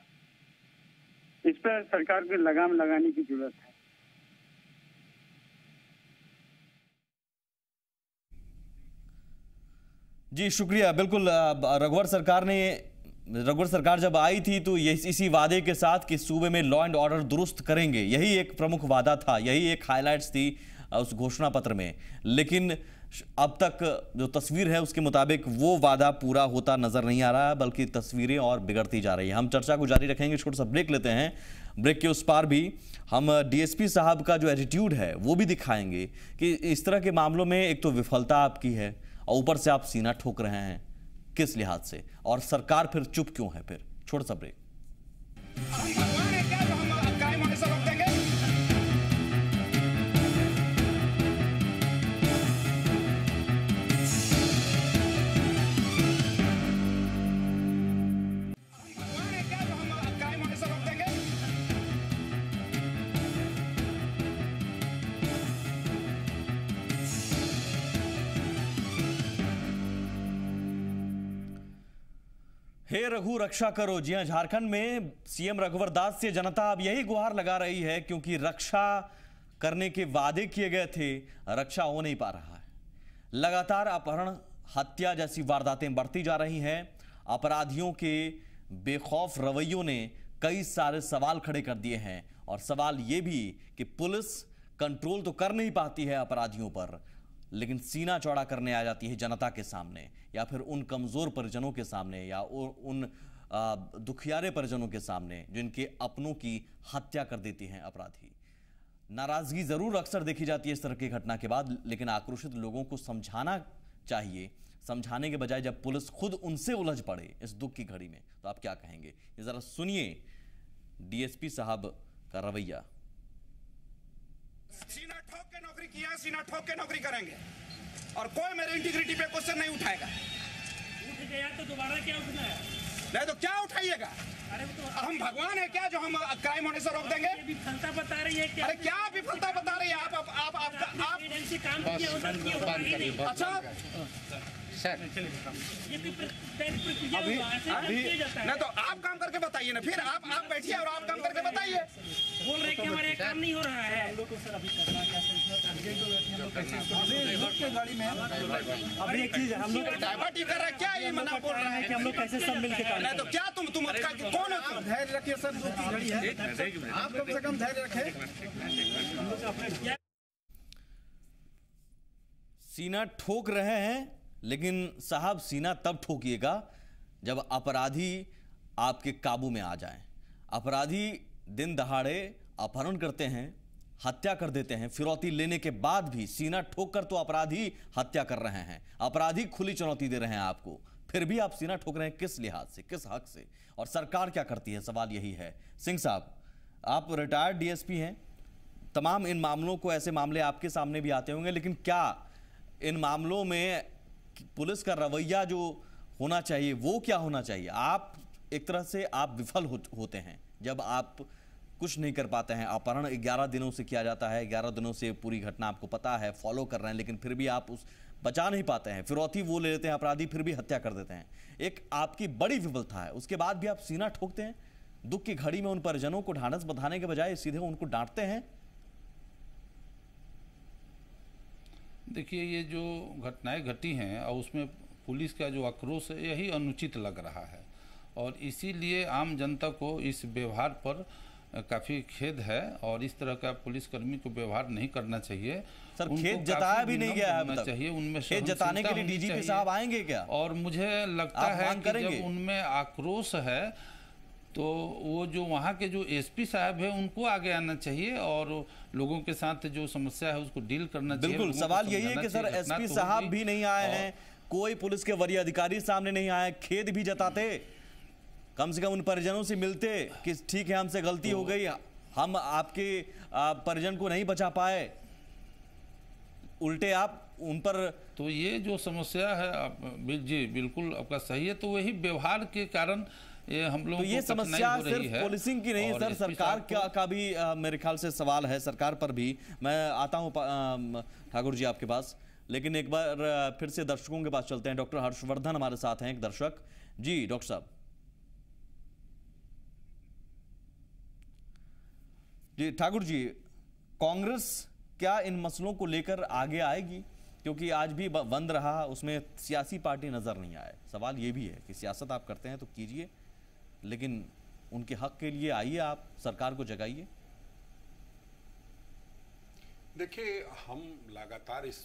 इस पर सरकार को लगाम लगाने की जरूरत है। जी शुक्रिया। बिल्कुल, रघुवर सरकार जब आई थी तो इसी वादे के साथ कि सूबे में लॉ एंड ऑर्डर दुरुस्त करेंगे, यही एक प्रमुख वादा था, यही एक हाइलाइट्स थी उस घोषणा पत्र में। लेकिन अब तक जो तस्वीर है उसके मुताबिक वो वादा पूरा होता नजर नहीं आ रहा है, बल्कि तस्वीरें और बिगड़ती जा रही है। हम चर्चा को जारी रखेंगे, छोटा सा ब्रेक लेते हैं। ब्रेक के उस पार भी हम डीएसपी साहब का जो एटीट्यूड है वो भी दिखाएंगे कि इस तरह के मामलों में एक तो विफलता आपकी है और ऊपर से आप सीना ठोक रहे हैं, किस लिहाज से, और सरकार फिर चुप क्यों है? फिर छोटा सा ब्रेक। हे रघु रक्षा करो। जी हां, झारखंड में सीएम रघुवर दास से जनता अब यही गुहार लगा रही है, क्योंकि रक्षा करने के वादे किए गए थे, रक्षा हो नहीं पा रहा है। लगातार अपहरण, हत्या जैसी वारदातें बढ़ती जा रही हैं। अपराधियों के बेखौफ रवैयों ने कई सारे सवाल खड़े कर दिए हैं, और सवाल ये भी कि पुलिस कंट्रोल तो कर नहीं पाती है अपराधियों पर, लेकिन सीना चौड़ा करने आ जाती है जनता के सामने, या फिर उन कमजोर परिजनों के सामने, या उन दुखियारे परिजनों के सामने जिनके अपनों की हत्या कर देती हैं अपराधी। नाराजगी जरूर अक्सर देखी जाती है इस तरह की घटना के बाद, लेकिन आक्रोशित लोगों को समझाना चाहिए। समझाने के बजाय जब पुलिस खुद उनसे उलझ पड़े इस दुख की घड़ी में, तो आप क्या कहेंगे? ये जरा सुनिए डीएसपी साहब का रवैया। सीना ठोक के नौकरी किया, सीना ठोक के नौकरी करेंगे, और कोई मेरे इंटीग्रिटी पे क्वेश्चन नहीं उठाएगा। उठ गया तो दोबारा क्या उठना है? नहीं तो क्या उठाइएगा? हम भगवान है क्या जो हम क्राइम होने से रोक देंगे? विफलता बता रही है क्या? अरे क्या विफलता बता रही है आप एजेंसी काम किया अच्छा सर नहीं तो आप काम करके बताइए ना, फिर आप बैठिए और आप काम करके बताइए। बोल रहे कि हमारे काम नहीं हो रहा है। हम लोग को सर अभी करना क्या गाड़ी में अभी एक चीज हम लोग डाइवर्ट कर रहा है क्या? ये मना बोल रहा है कि हम लोग कैसे सब मिलकर काम नहीं तो क्या तुम कौन हो तुम? धैर्य रखिए सर, 2-3 घड़ी है, आप कम से कम धैर्य रखें। सीना ठोक रहे हैं, लेकिन साहब सीना तब ठोकिएगा जब अपराधी आपके काबू में आ जाएं। अपराधी दिन दहाड़े अपहरण करते हैं, हत्या कर देते हैं, फिरौती लेने के बाद भी सीना ठोक कर तो अपराधी हत्या कर रहे हैं, अपराधी खुली चुनौती दे रहे हैं आपको, फिर भी आप सीना ठोक रहे हैं। किस लिहाज से, किस हक से? और सरकार क्या करती है? सवाल यही है। सिंह साहब, आप रिटायर्ड डीएसपी हैं, तमाम इन मामलों को, ऐसे मामले आपके सामने भी आते होंगे, लेकिन क्या इन मामलों में पुलिस का रवैया जो होना चाहिए वो क्या होना चाहिए? आप एक तरह से आप विफल होते हैं जब आप कुछ नहीं कर पाते हैं। अपहरण 11 दिनों से किया जाता है, 11 दिनों से पूरी घटना आपको पता है, फॉलो कर रहे हैं, लेकिन फिर भी आप उस बचा नहीं पाते हैं। फिरौती वो ले लेते हैं अपराधी, फिर भी हत्या कर देते हैं। एक आपकी बड़ी विफलता है, उसके बाद भी आप सीना ठोकते हैं। दुख की घड़ी में उन परिजनों को ढांढस बंधाने के बजाय सीधे उनको डांटते हैं। देखिए, ये जो घटनाएं घटी हैं और उसमें पुलिस का जो आक्रोश है, यही अनुचित लग रहा है और इसीलिए आम जनता को इस व्यवहार पर काफ़ी खेद है और इस तरह का पुलिसकर्मी को व्यवहार नहीं करना चाहिए। सर, खेद जताया भी नहीं गया है चाहिए, उनमें खेद जताने के लिए डीजीपी साहब आएंगे क्या? और मुझे लगता है कि जब उनमें आक्रोश है तो वो जो वहाँ के जो एसपी साहब है उनको आगे आना चाहिए और लोगों के साथ जो समस्या है उसको डील करना चाहिए। बिल्कुल, सवाल यही है कि सर एसपी साहब भी नहीं आए हैं, कोई पुलिस के वरीय अधिकारी सामने नहीं आए, खेद भी जताते, कम से कम उन परिजनों से मिलते कि ठीक है हमसे गलती हो गई, हम आपके परिजन को नहीं बचा पाए, उल्टे आप उन पर। तो ये जो समस्या है जी बिल्कुल आपका सही है, तो वही व्यवहार के कारण ये हम लोग, तो ये समस्या सिर्फ पुलिसिंग की नहीं सर, सरकार का भी मेरे ख्याल से सवाल है, सरकार पर भी। मैं आता हूं ठाकुर जी आपके पास, लेकिन एक बार फिर से दर्शकों के पास चलते हैं। डॉक्टर हर्षवर्धन हमारे साथ हैं, एक दर्शक जी। डॉक्टर साहब जी, ठाकुर जी, कांग्रेस क्या इन मसलों को लेकर आगे आएगी? क्योंकि आज भी बंद रहा, उसमें सियासी पार्टी नजर नहीं आए। सवाल ये भी है कि सियासत आप करते हैं तो कीजिए, लेकिन उनके हक के लिए आइए, आप सरकार को जगाइए। देखिए, हम लगातार इस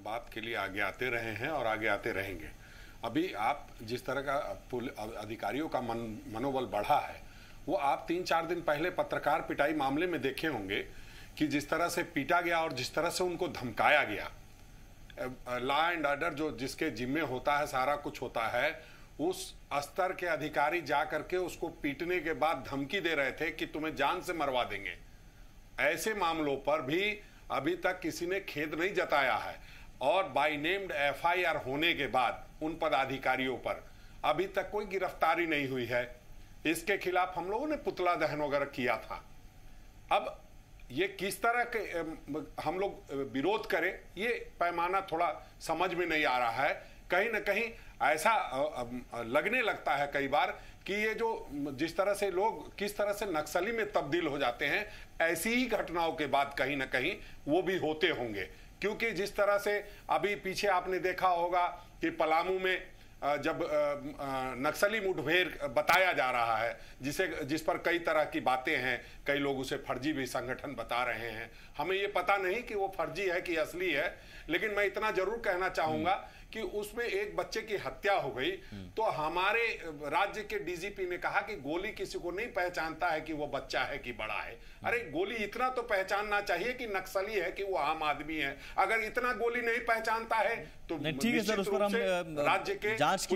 बात के लिए आगे आते रहे हैं और आगे आते रहेंगे। अभी आप जिस तरह का अधिकारियों का मनोबल बढ़ा है, वो आप 3-4 दिन पहले पत्रकार पिटाई मामले में देखे होंगे कि जिस तरह से पीटा गया और जिस तरह से उनको धमकाया गया। लॉ एंड ऑर्डर जो जिसके जिम्मे होता है, सारा कुछ होता है, उस स्तर के अधिकारी जा करके उसको पीटने के बाद धमकी दे रहे थे कि तुम्हें जान से मरवा देंगे। ऐसे मामलों पर भी अभी तक किसी ने खेद नहीं जताया है और बाय नेम्ड एफआईआर होने के बाद उन पदाधिकारियों पर अभी तक कोई गिरफ्तारी नहीं हुई है। इसके खिलाफ हम लोगों ने पुतला दहन वगैरह किया था। अब ये किस तरह के हम लोग विरोध करें, ये पैमाना थोड़ा समझ में नहीं आ रहा है। कहीं ना कहीं ऐसा लगने लगता है कई बार कि ये जो जिस तरह से लोग किस तरह से नक्सली में तब्दील हो जाते हैं, ऐसी ही घटनाओं के बाद कहीं ना कहीं वो भी होते होंगे। क्योंकि जिस तरह से अभी पीछे आपने देखा होगा कि पलामू में जब नक्सली मुठभेड़ बताया जा रहा है, जिस पर कई तरह की बातें हैं, कई लोग उसे फर्जी भी संगठन बता रहे हैं। हमें ये पता नहीं कि वो फर्जी है कि असली है, लेकिन मैं इतना जरूर कहना चाहूंगा कि उसमें एक बच्चे की हत्या हो गई तो हमारे राज्य के डीजीपी ने कहा कि गोली किसी को नहीं पहचानता है कि वो बच्चा है कि बड़ा है। अरे गोली इतना तो पहचानना चाहिए कि नक्सली है कि वो आम आदमी है। अगर इतना गोली नहीं पहचानता है तो ठीक है सर, उस पर हम राज्य के जांच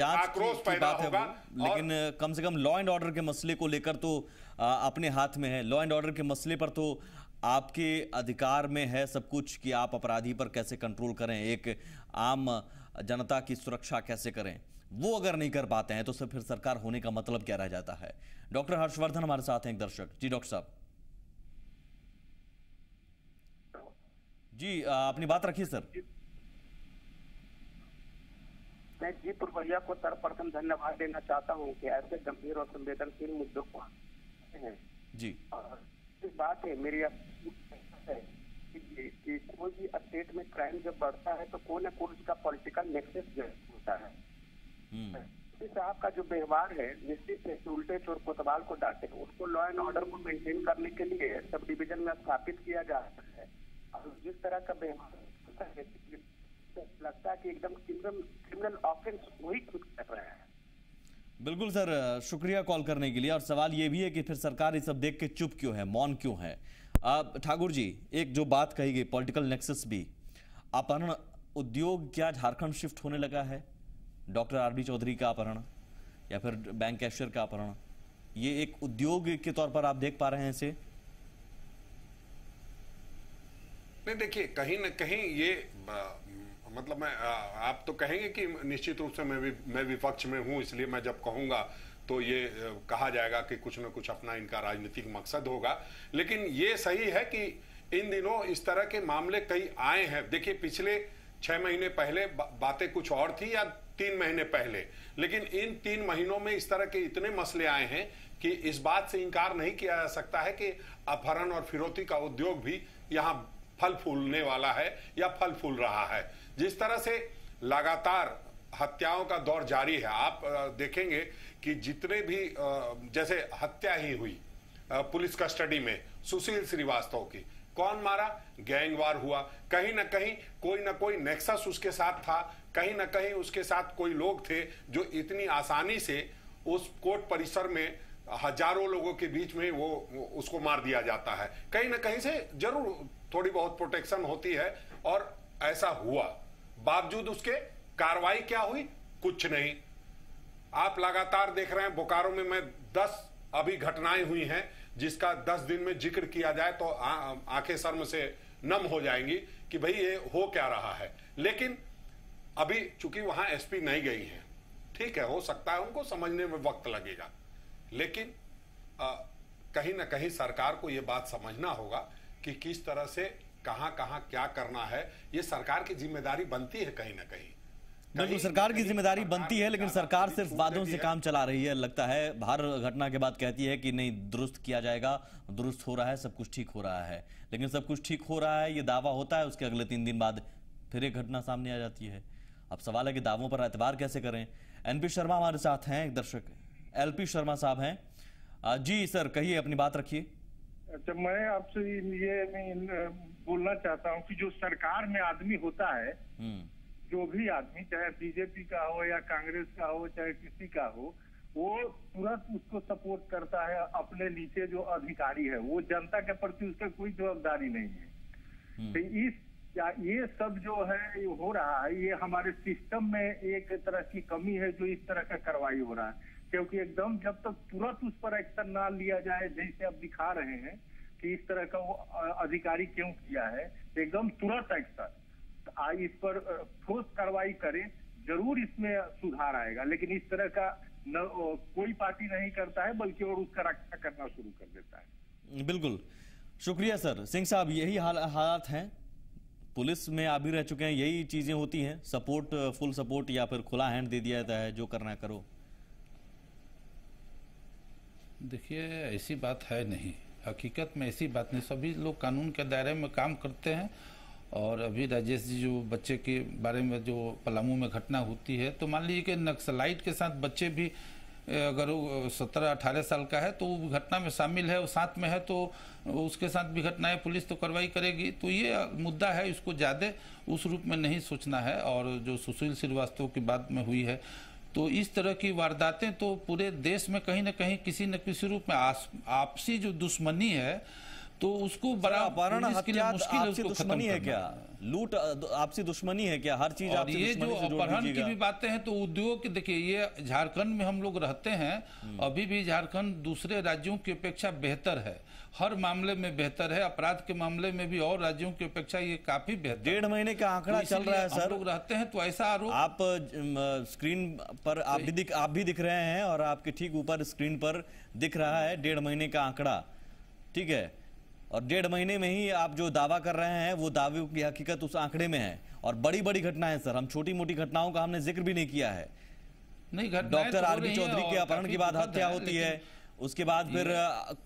आक्रोश पैदा होगा। लेकिन कम से कम लॉ एंड ऑर्डर के मसले को लेकर तो अपने हाथ में है। लॉ एंड ऑर्डर के मसले पर तो आपके अधिकार में है सब कुछ कि आप अपराधी पर कैसे कंट्रोल करें, एक आम जनता की सुरक्षा कैसे करें, वो अगर नहीं कर पाते हैं तो फिर सरकार होने का मतलब क्या रह जाता है। डॉक्टर हर्षवर्धन हमारे साथ हैं, एक दर्शक। जी डॉक्टर साहब। जी अपनी बात रखिए सर। मैं जी पुरवैया को सर्वप्रथम धन्यवाद देना चाहता हूं कि ऐसे गंभीर और संवेदनशील मुद्दों को जी और बात है मेरी है कि कोई भी स्टेट में क्राइम जब बढ़ता है तो कोई ना कोई उसका पॉलिटिकल नेक्सस होता है। साहब का जो व्यवहार है निश्चित है कि उल्टे चोर कोतवाल को डांटे, उसको लॉ एंड ऑर्डर को मेंटेन करने के लिए सब डिवीजन में स्थापित किया जा रहा है। और जिस तरह का व्यवहार लगता है कि एकदम क्रिमिनल ऑफेंस वही खुद कर रहे हैं। बिल्कुल सर, शुक्रिया कॉल करने के लिए। और सवाल ये भी है कि फिर सरकार ये सब देख के चुप क्यों है, मौन क्यों है। ठाकुर जी, एक जो बात कही गई पॉलिटिकल नेक्सस भी, अपहरण उद्योग क्या झारखंड शिफ्ट होने लगा है? डॉक्टर आरडी चौधरी का अपहरण या फिर बैंक कैशियर का अपहरण, ये एक उद्योग के तौर पर आप देख पा रहे हैं इसे? नहीं, देखिए कहीं ना कहीं ये मतलब मैं आप तो कहेंगे कि निश्चित रूप से मैं विपक्ष में हूं, इसलिए मैं जब कहूंगा तो ये कहा जाएगा कि कुछ न कुछ अपना इनका राजनीतिक मकसद होगा। लेकिन ये सही है कि इन दिनों इस तरह के मामले कई आए हैं। देखिए पिछले 6 महीने पहले बातें कुछ और थी या 3 महीने पहले, लेकिन इन 3 महीनों में इस तरह के इतने मसले आए हैं कि इस बात से इनकार नहीं किया जा सकता है कि अपहरण और फिरौती का उद्योग भी यहाँ फल फूलने वाला है या फल फूल रहा है। जिस तरह से लगातार हत्याओं का दौर जारी है, आप देखेंगे कि जितने भी जैसे हत्या ही हुई पुलिस कस्टडी में सुशील श्रीवास्तव की, कौन मारा? गैंगवार हुआ। कहीं ना कोई नेक्सस उसके साथ था, कहीं ना कहीं उसके साथ कोई लोग थे जो इतनी आसानी से उस कोर्ट परिसर में हजारों लोगों के बीच में वो उसको मार दिया जाता है। कहीं ना कहीं से जरूर थोड़ी बहुत प्रोटेक्शन होती है और ऐसा हुआ, बावजूद उसके कार्रवाई क्या हुई? कुछ नहीं। आप लगातार देख रहे हैं बोकारो में मैं 10 अभी घटनाएं हुई हैं जिसका 10 दिन में जिक्र किया जाए तो आंखें शर्म से नम हो जाएंगी कि भाई ये हो क्या रहा है। लेकिन अभी चूंकि वहां एसपी नहीं गई हैं, ठीक है, हो सकता है उनको समझने में वक्त लगेगा, लेकिन कहीं ना कहीं सरकार को यह बात समझना होगा कि किस तरह से कहां क्या करना है। ये सरकार की जिम्मेदारी बनती है कहीं ना कहीं। बिल्कुल सरकार की जिम्मेदारी बनती है, लेकिन सरकार सिर्फ वादों से काम चला रही है। लगता है हर घटना के बाद कहती है कि नहीं दुरुस्त किया जाएगा, दुरुस्त हो रहा है, सब कुछ ठीक हो रहा है, लेकिन सब कुछ ठीक हो रहा है ये दावा होता है, उसके अगले 3 दिन बाद फिर एक घटना सामने आ जाती है। अब सवाल है कि दावों पर एतबार कैसे करें। एनपी शर्मा हमारे साथ हैं, एक दर्शक एलपी शर्मा साहब हैं। जी सर, कहिए, अपनी बात रखिए। अच्छा, मैं आपसे ये बोलना चाहता हूँ कि जो सरकार में आदमी होता है, जो भी आदमी चाहे बीजेपी का हो या कांग्रेस का हो चाहे किसी का हो, वो तुरंत उसको सपोर्ट करता है। अपने नीचे जो अधिकारी है वो जनता के प्रति उसका कोई जवाबदारी नहीं है। तो ये सब जो है ये हो रहा है, ये हमारे सिस्टम में एक तरह की कमी है जो इस तरह का कार्रवाई हो रहा है। क्योंकि एकदम जब तक तुरंत उस पर एक्शन ना लिया जाए, जैसे आप दिखा रहे हैं कि इस तरह का वो अधिकारी क्यों किया है, एकदम तुरंत एक्शन इस पर ठोस कार्रवाई करें, जरूर इसमें सुधार आएगा। लेकिन इस तरह का कोई पार्टी नहीं करता है, बल्कि और उसका रक्षा करना शुरू कर देता है। बिल्कुल, शुक्रिया सर। सिंह साहब, यही हालात हैं, पुलिस में आप भी रह चुके हैं, यही चीजें होती हैं, सपोर्ट, फुल सपोर्ट या फिर खुला हैंड दे दिया जाता है, जो करना है करो। देखिए, ऐसी बात है नहीं, हकीकत में ऐसी बात नहीं। सभी लोग कानून के दायरे में काम करते हैं। और अभी राजेश जी जो बच्चे के बारे में जो पलामू में घटना होती है, तो मान लीजिए कि नक्सलाइट के साथ बच्चे भी अगर 17-18 साल का है तो वो घटना में शामिल है, वो साथ में है, तो उसके साथ भी घटनाएं पुलिस तो कार्रवाई करेगी। तो ये मुद्दा है, इसको ज़्यादा उस रूप में नहीं सोचना है। और जो सुशील श्रीवास्तव की बात में हुई है, तो इस तरह की वारदातें तो पूरे देश में कहीं ना कहीं किसी न किसी रूप में आपसी जो दुश्मनी है, तो उसको बड़ा अपहरण हत्या मुश्किल आपसी दुश्मनी है क्या? लूट आपसी दुश्मनी है क्या? हर चीज और आपसी ये जो दुश्मनी से जोड़ अपहरण की दीजिएगा। भी बातें हैं तो उद्योग की, देखिए ये झारखंड में हम लोग रहते हैं, अभी भी झारखंड दूसरे राज्यों की अपेक्षा बेहतर है, हर मामले में बेहतर है, अपराध के मामले में भी और राज्यों की अपेक्षा ये काफी बेहतर। 1.5 महीने का आंकड़ा चल रहा है सर, हम लोग रहते हैं तो ऐसा आरोप आप स्क्रीन पर आप भी दिख रहे हैं और आपके ठीक ऊपर स्क्रीन पर दिख रहा है 1.5 महीने का आंकड़ा, ठीक है। और 1.5 महीने में ही आप जो दावा कर रहे हैं वो दावे की हकीकत उस आंकड़े में है। और बड़ी बड़ी घटनाएं सर, हम छोटी मोटी घटनाओं का हमने जिक्र भी नहीं किया है। नहीं, डॉक्टर आरबी चौधरी के अपहरण के बाद हत्या होती है, उसके बाद फिर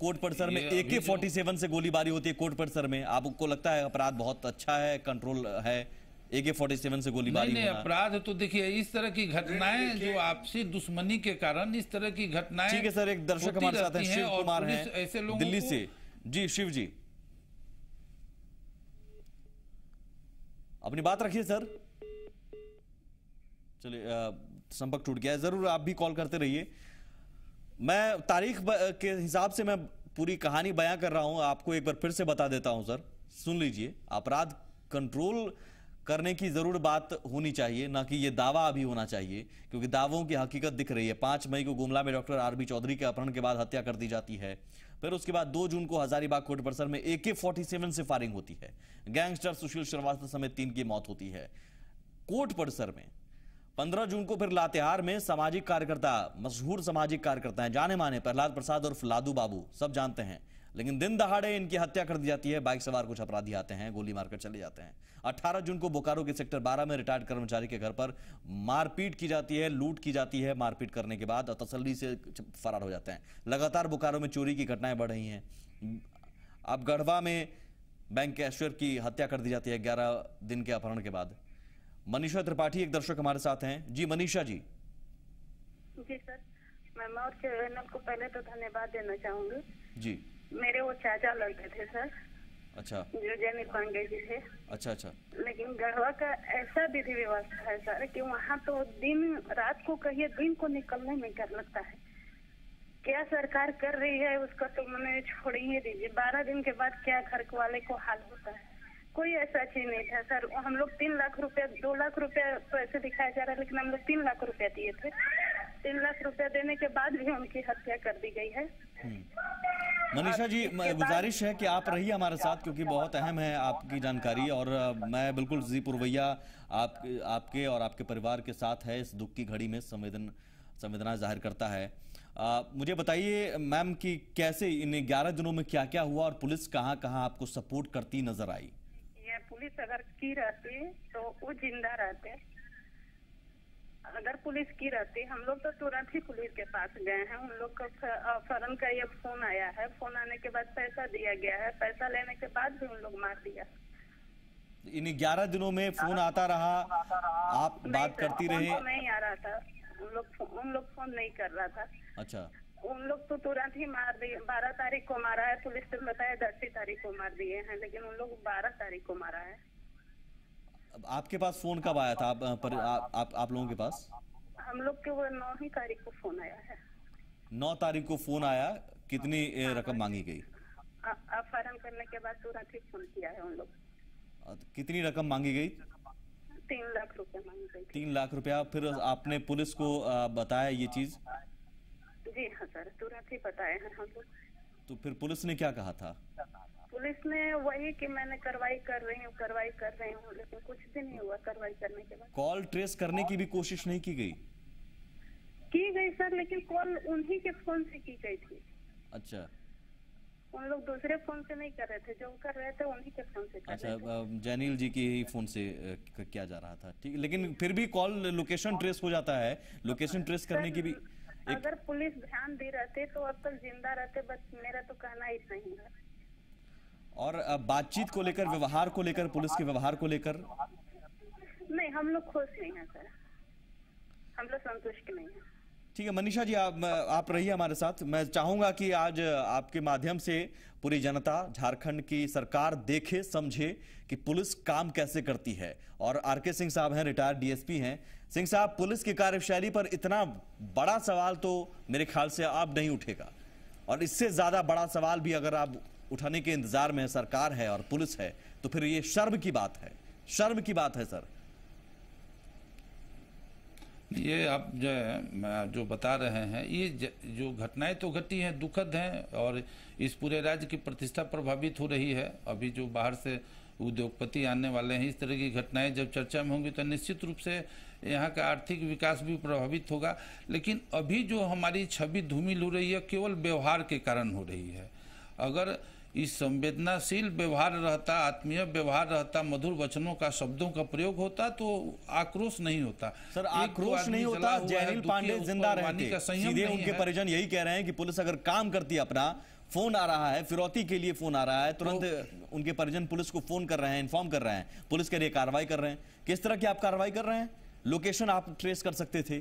कोर्ट परिसर में AK-47 से गोलीबारी होती है कोर्ट परिसर में। आपको लगता है अपराध बहुत अच्छा है, कंट्रोल है, AK-47 से गोलीबारी? नहीं, अपराध तो देखिए इस तरह की घटनाएं जो आपसी दुश्मनी के कारण इस तरह की घटनाएं। ठीक है सर, एक दर्शक हमारे साथ हैं, शिव कुमार हैं ऐसे लोगों दिल्ली से। जी शिव जी, अपनी बात रखिए सर। चलिए संपर्क टूट गया है, जरूर आप भी कॉल करते रहिए। मैं तारीख के हिसाब से मैं पूरी कहानी बयां कर रहा हूं, आपको एक बार फिर से बता देता हूं सर, सुन लीजिए। अपराध कंट्रोल करने की जरूर बात होनी चाहिए, ना कि ये दावा अभी होना चाहिए, क्योंकि दावों की हकीकत दिख रही है। 5 मई को गुमला में डॉक्टर आरबी चौधरी के अपहरण के बाद हत्या कर दी जाती है। फिर उसके बाद 2 जून को हजारीबाग कोर्ट परिसर में AK-47 से फायरिंग होती है। गैंगस्टर सुशील श्रीवास्तव समेत 3 की मौत होती है कोर्ट परिसर में। 15 जून को फिर लातेहार में सामाजिक कार्यकर्ता, मशहूर सामाजिक कार्यकर्ता हैं, जाने माने प्रहलाद प्रसाद और लादू बाबू, सब जानते हैं, लेकिन दिन दहाड़े इनकी हत्या कर दी जाती है। बाइक सवार कुछ अपराधी आते हैं, गोली मारकर चले जाते हैं। 18 जून को बोकारो के सेक्टर 12 में रिटायर्ड कर्मचारी के घर पर मारपीट की जाती है, लूट की जाती है। मारपीट करने के बाद तसल्ली से फरार हो जाते हैं। लगातार बोकारो में चोरी की घटनाएं बढ़ रही हैं। अब गढ़वा में बैंक कैशियर की हत्या कर दी जाती है 11 दिन के अपहरण के बाद। मनीषा त्रिपाठी एक दर्शक हमारे साथ हैं। जी मनीषा जी। जी सर, मैं और चैनल को पहले तो धन्यवाद देना चाहूंगी जी। मेरे वो चाचा लड़के थे सर। अच्छा। जो जैनिल पांडे जी थे। अच्छा अच्छा। लेकिन गढ़वा का ऐसा विधि व्यवस्था है सर कि वहाँ तो दिन रात को कहिए दिन को निकलने में डर लगता है। क्या सरकार कर रही है उसका तो मैंने छोड़ ही दीजिए। 12 दिन के बाद क्या घर वाले को हाल होता है, कोई ऐसा चीज नहीं था सर। हम लोग 3 लाख रुपया 2 लाख रुपया पैसे दिखाया जा रहा है, लेकिन हम लोग 3 लाख रुपया दिए थे। 3 लाख रुपया देने के बाद भी उनकी हत्या कर दी गई है। मनीषा जी, गुजारिश है कि आप रहिए हमारे साथ, क्योंकि बहुत अहम है आपकी जानकारी। और मैं बिल्कुल जी पुरवैया आपके और आपके परिवार के साथ है इस दुख की घड़ी में, संवेदना जाहिर करता है। मुझे बताइए मैम कि कैसे इन 11 दिनों में क्या क्या हुआ और पुलिस कहाँ कहाँ आपको सपोर्ट करती नजर आई? ये पुलिस अगर की रहती तो वो जिंदा रहते। अगर पुलिस की रहती, हम लोग तो तुरंत ही पुलिस के पास गए हैं। उन लोग का फौरन का ये फोन आया है, फोन आने के बाद पैसा दिया गया है, पैसा लेने के बाद भी उन लोग मार दिया। इन 11 दिनों में फोन आता रहा, आप बात करती रही? नहीं आ रहा था, उन लोग फोन नहीं कर रहा था। अच्छा। उन लोग तो तुरंत ही मार दिए। 12 तारीख को मारा है, पुलिस ने बताया 10 तारीख को मार दिए हैं, लेकिन उन लोग 12 तारीख को मारा है। आपके पास फोन कब आया था आप लोगों के पास? हम लोग के वो 9 तारीख को फोन आया है। 9 तारीख को फोन आया। कितनी रकम मांगी गई? अपहरण करने के बाद तुरंत ही फोन किया है उन लोग। कितनी रकम मांगी गई? 3 लाख रुपया मांगी गई। 3 लाख रुपया। फिर आपने पुलिस को बताया ये चीज? जी हाँ सर, तुरंत ही बताए हैं हम लोग। तो फिर पुलिस ने क्या कहा था? पुलिस ने वही कि मैंने कार्रवाई कर रही हूँ, लेकिन कुछ भी नहीं हुआ कार्रवाई करने के बाद। कॉल ट्रेस करने की भी कोशिश नहीं की गई? की गई सर, लेकिन कॉल उन्हीं के फोन से की गई थी। अच्छा। उन लोग दूसरे फोन से नहीं कर रहे थे, जो कर रहे थे उन्हीं के फोन से कर रहे थे। अच्छा, जैनिल जी के ही फोन से किया जा रहा था, ठीक। लेकिन फिर भी कॉल लोकेशन ट्रेस हो जाता है, लोकेशन ट्रेस करने की भी अगर पुलिस ध्यान दी रहती तो अब तक जिंदा रहते। बस मेरा तो कहना इतना ही है। और बातचीत को लेकर, व्यवहार को लेकर, पुलिस के व्यवहार को लेकर नहीं, हम लोग खुश नहीं है सर, हम लोग संतुष्ट नहीं है। ठीक है मनीषा जी, आप रहिए हमारे साथ। मैं चाहूंगा कि आज आपके माध्यम से पूरी जनता, झारखंड की सरकार देखे समझे कि पुलिस काम कैसे करती है। और आरके सिंह साहब हैं, रिटायर्ड डीएसपी हैं। सिंह साहब, पुलिस की कार्यशैली पर इतना बड़ा सवाल तो मेरे ख्याल से अब नहीं उठेगा, और इससे ज्यादा बड़ा सवाल भी अगर आप उठाने के इंतजार में सरकार है और पुलिस है, तो फिर ये शर्म की बात है, शर्म की बात है सर। ये आप जो बता रहे हैं, ये जो घटनाएं तो घटी हैं दुखद हैं और इस पूरे राज्य की प्रतिष्ठा प्रभावित हो रही है। अभी जो बाहर से उद्योगपति आने वाले हैं, इस तरह की घटनाएं जब चर्चा में होंगी तो निश्चित रूप से यहाँ का आर्थिक विकास भी प्रभावित होगा। लेकिन अभी जो हमारी छवि धूमिल हो रही है केवल व्यवहार के कारण हो रही है। अगर इस संवेदनाशील व्यवहार रहता, आत्मीय व्यवहार रहता, मधुर वचनों का, शब्दों का प्रयोग होता तो आक्रोश नहीं होता। सर आक्रोश नहीं होता, जयनील पांडे जिंदा रहते। सीधे उनके परिजन यही कह रहे हैं कि पुलिस अगर काम करती अपना, फोन आ रहा है, फिरौती के लिए फोन आ रहा है, तुरंत उनके परिजन पुलिस को फोन कर रहे हैं, इन्फॉर्म कर रहे हैं, पुलिस के लिए कार्रवाई कर रहे हैं। किस तरह की आप कार्रवाई कर रहे हैं? लोकेशन आप ट्रेस कर सकते थे,